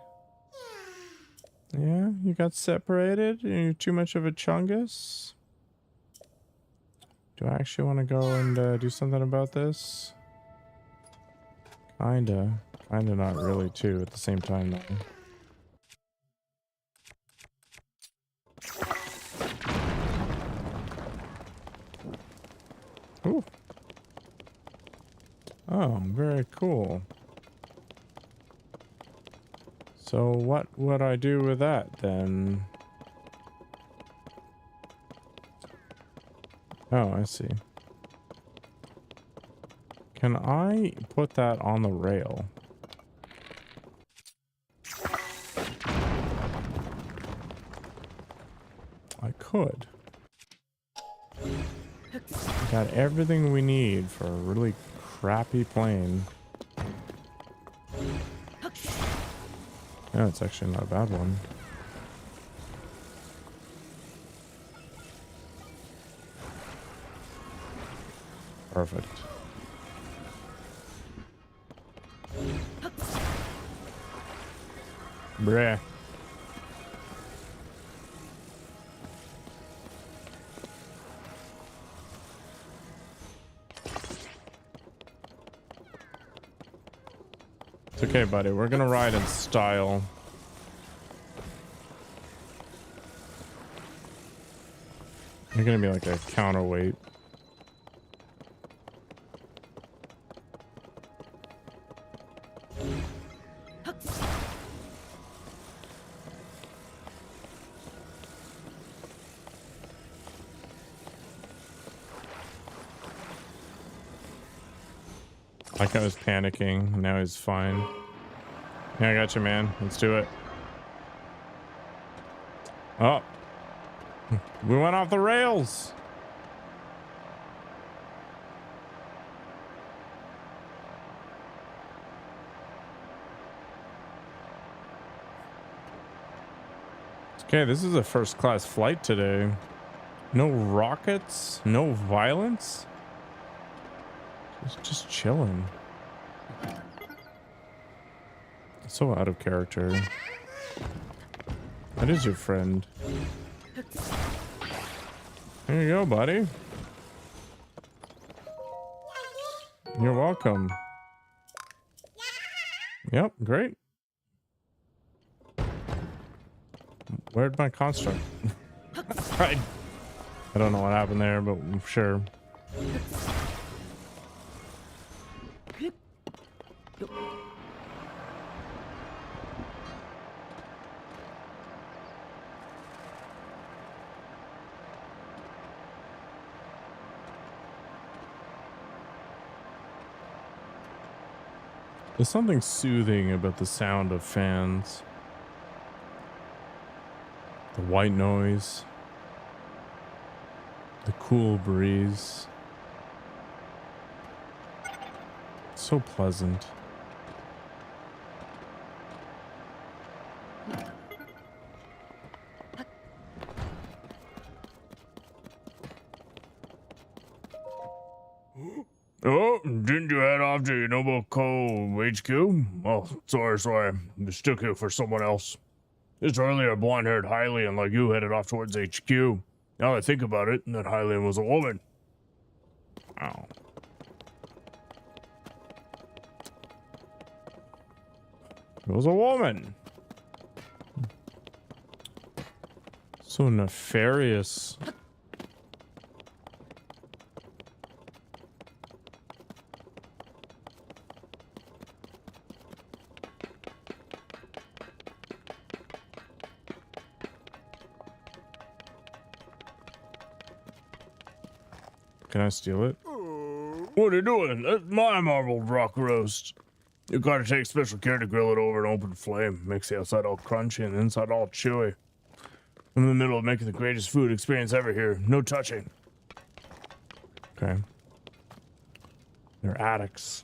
Yeah, you got separated? You're too much of a chungus? Do I actually want to go and do something about this? Kinda not really too at the same time though. Ooh. Oh, very cool. So what would I do with that then? Oh, I see. Can I put that on the rail? I could. Got everything we need for a really crappy plane. Yeah, it's actually not a bad one. Perfect. Bruh. It's okay, buddy. We're gonna ride in style. You're gonna be like a counterweight. Like I was panicking. Now he's fine. Yeah, I got you, man. Let's do it. Oh, we went off the rails. Okay, this is a first class flight today. No rockets, no violence. Just chilling. So out of character. That is your friend. Here you go, buddy. You're welcome. Yep, great. Where'd my construct? I don't know what happened there, but I'm sure. There's something soothing about the sound of fans. The white noise. The cool breeze. So pleasant. Oh, didn't you head off to your noble HQ? Oh, sorry. Mistook you for someone else. This earlier blonde-haired Hylian like you headed off towards HQ. Now I think about it, that Hylian was a woman. Oh. It was a woman. So nefarious. Can I steal it? What are you doing? That's my marbled rock roast. You gotta take special care to grill it over an open flame. Makes the outside all crunchy and the inside all chewy. I'm in the middle of making the greatest food experience ever here. No touching. Okay. They're addicts.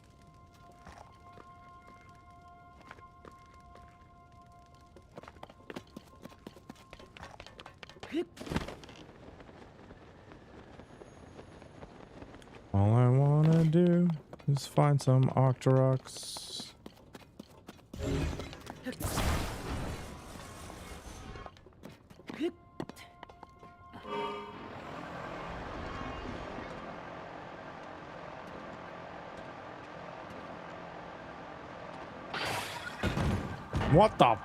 All I wanna do is find some Octoroks. What the?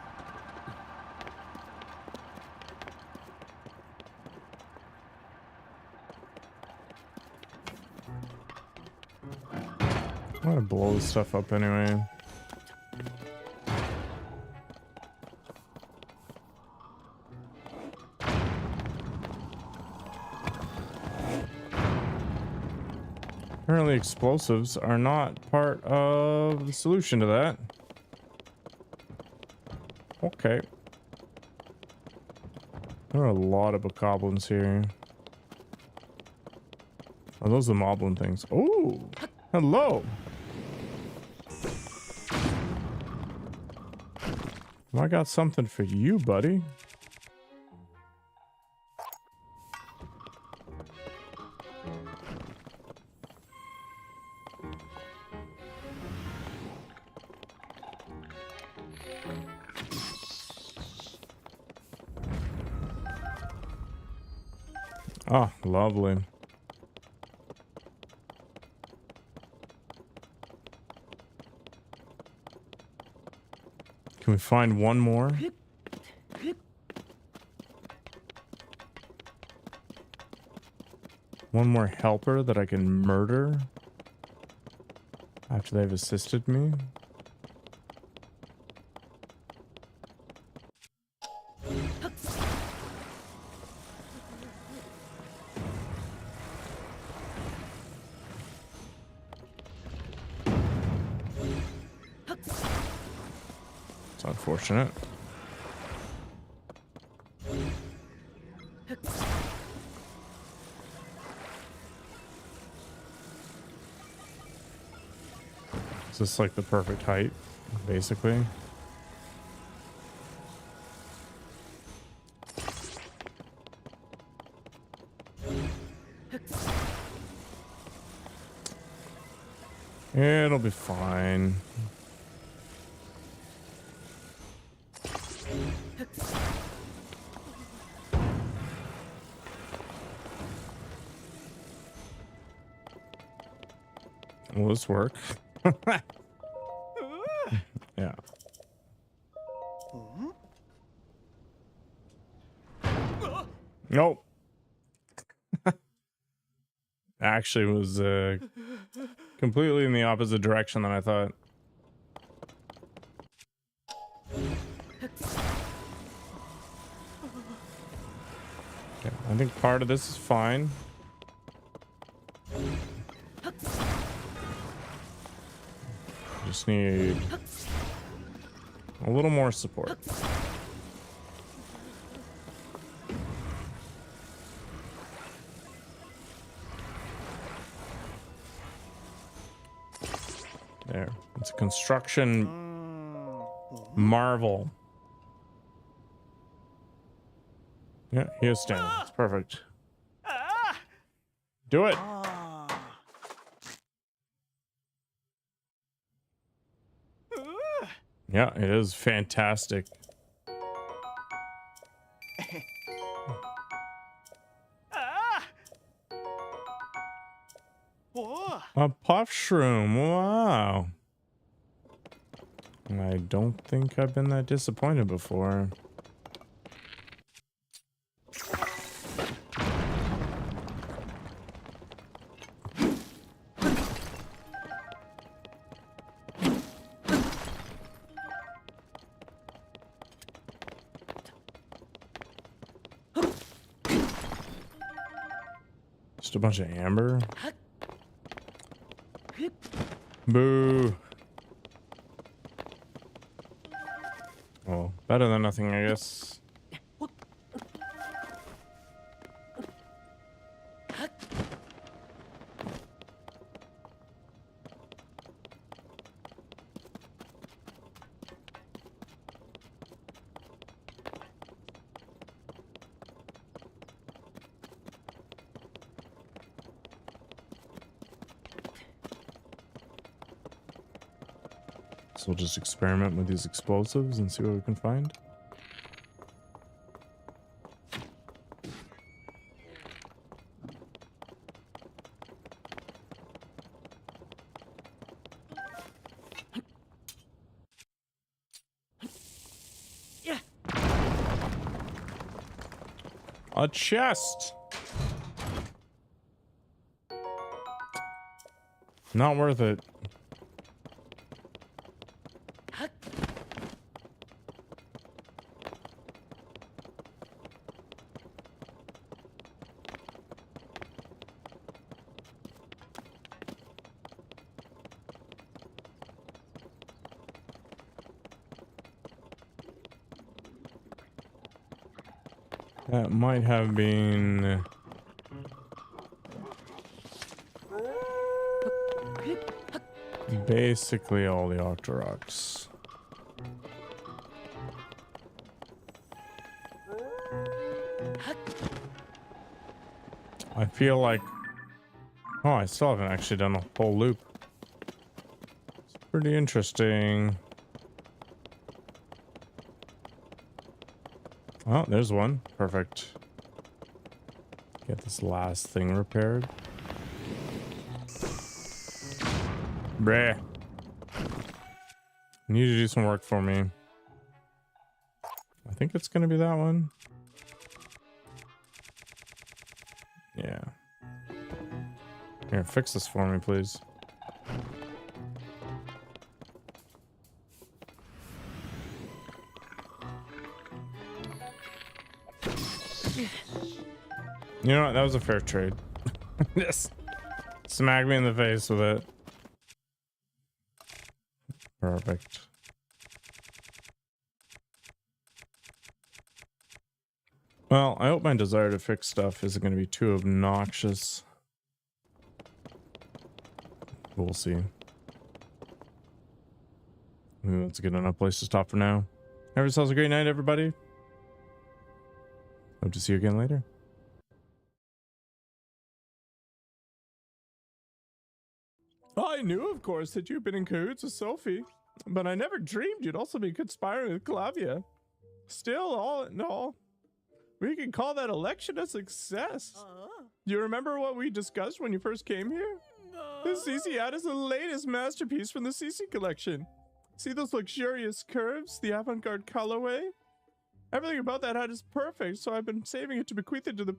I'm gonna blow this stuff up anyway. Apparently explosives are not part of the solution to that. Okay. There are a lot of bokoblins here. Are those the moblin things? Oh, hello. Well, I got something for you, buddy. Oh, lovely. Can we find one more? One more helper that I can murder after they've assisted me? It's unfortunate. Is this like the perfect height, basically? It'll be fine. Will this work? Yeah. Nope. Actually was completely in the opposite direction than I thought. Okay, I think part of this is fine. Just need a little more support. There. It's a construction marvel. Yeah, he is standing. It's perfect. Do it. Yeah, it is fantastic. A puff shroom. Wow. I don't think I've been that disappointed before. Just a bunch of amber. Boo. Oh, better than nothing, I guess. So we'll just experiment with these explosives and see what we can find. A chest. Not worth it. That might have been basically all the Octoroks. I feel like... Oh, I still haven't actually done a whole loop. It's pretty interesting. Oh, there's one. Perfect. Get this last thing repaired. Bruh. You need to do some work for me. I think it's going to be that one. Yeah. Here, fix this for me, please. You know what? That was a fair trade. Yes. Smack me in the face with it. Perfect. Well, I hope my desire to fix stuff isn't going to be too obnoxious. We'll see. That's a good enough place to stop for now. Have yourselves a great night, everybody. Hope to see you again later. I knew, of course, that you'd been in cahoots with Sophie, but I never dreamed you'd also be conspiring with Clavia. Still, all in all, we can call that election a success. You remember what we discussed when you first came here? The CC hat is the latest masterpiece from the CC collection. See those luxurious curves, the avant-garde colorway? Everything about that hat is perfect, so I've been saving it to bequeath it to the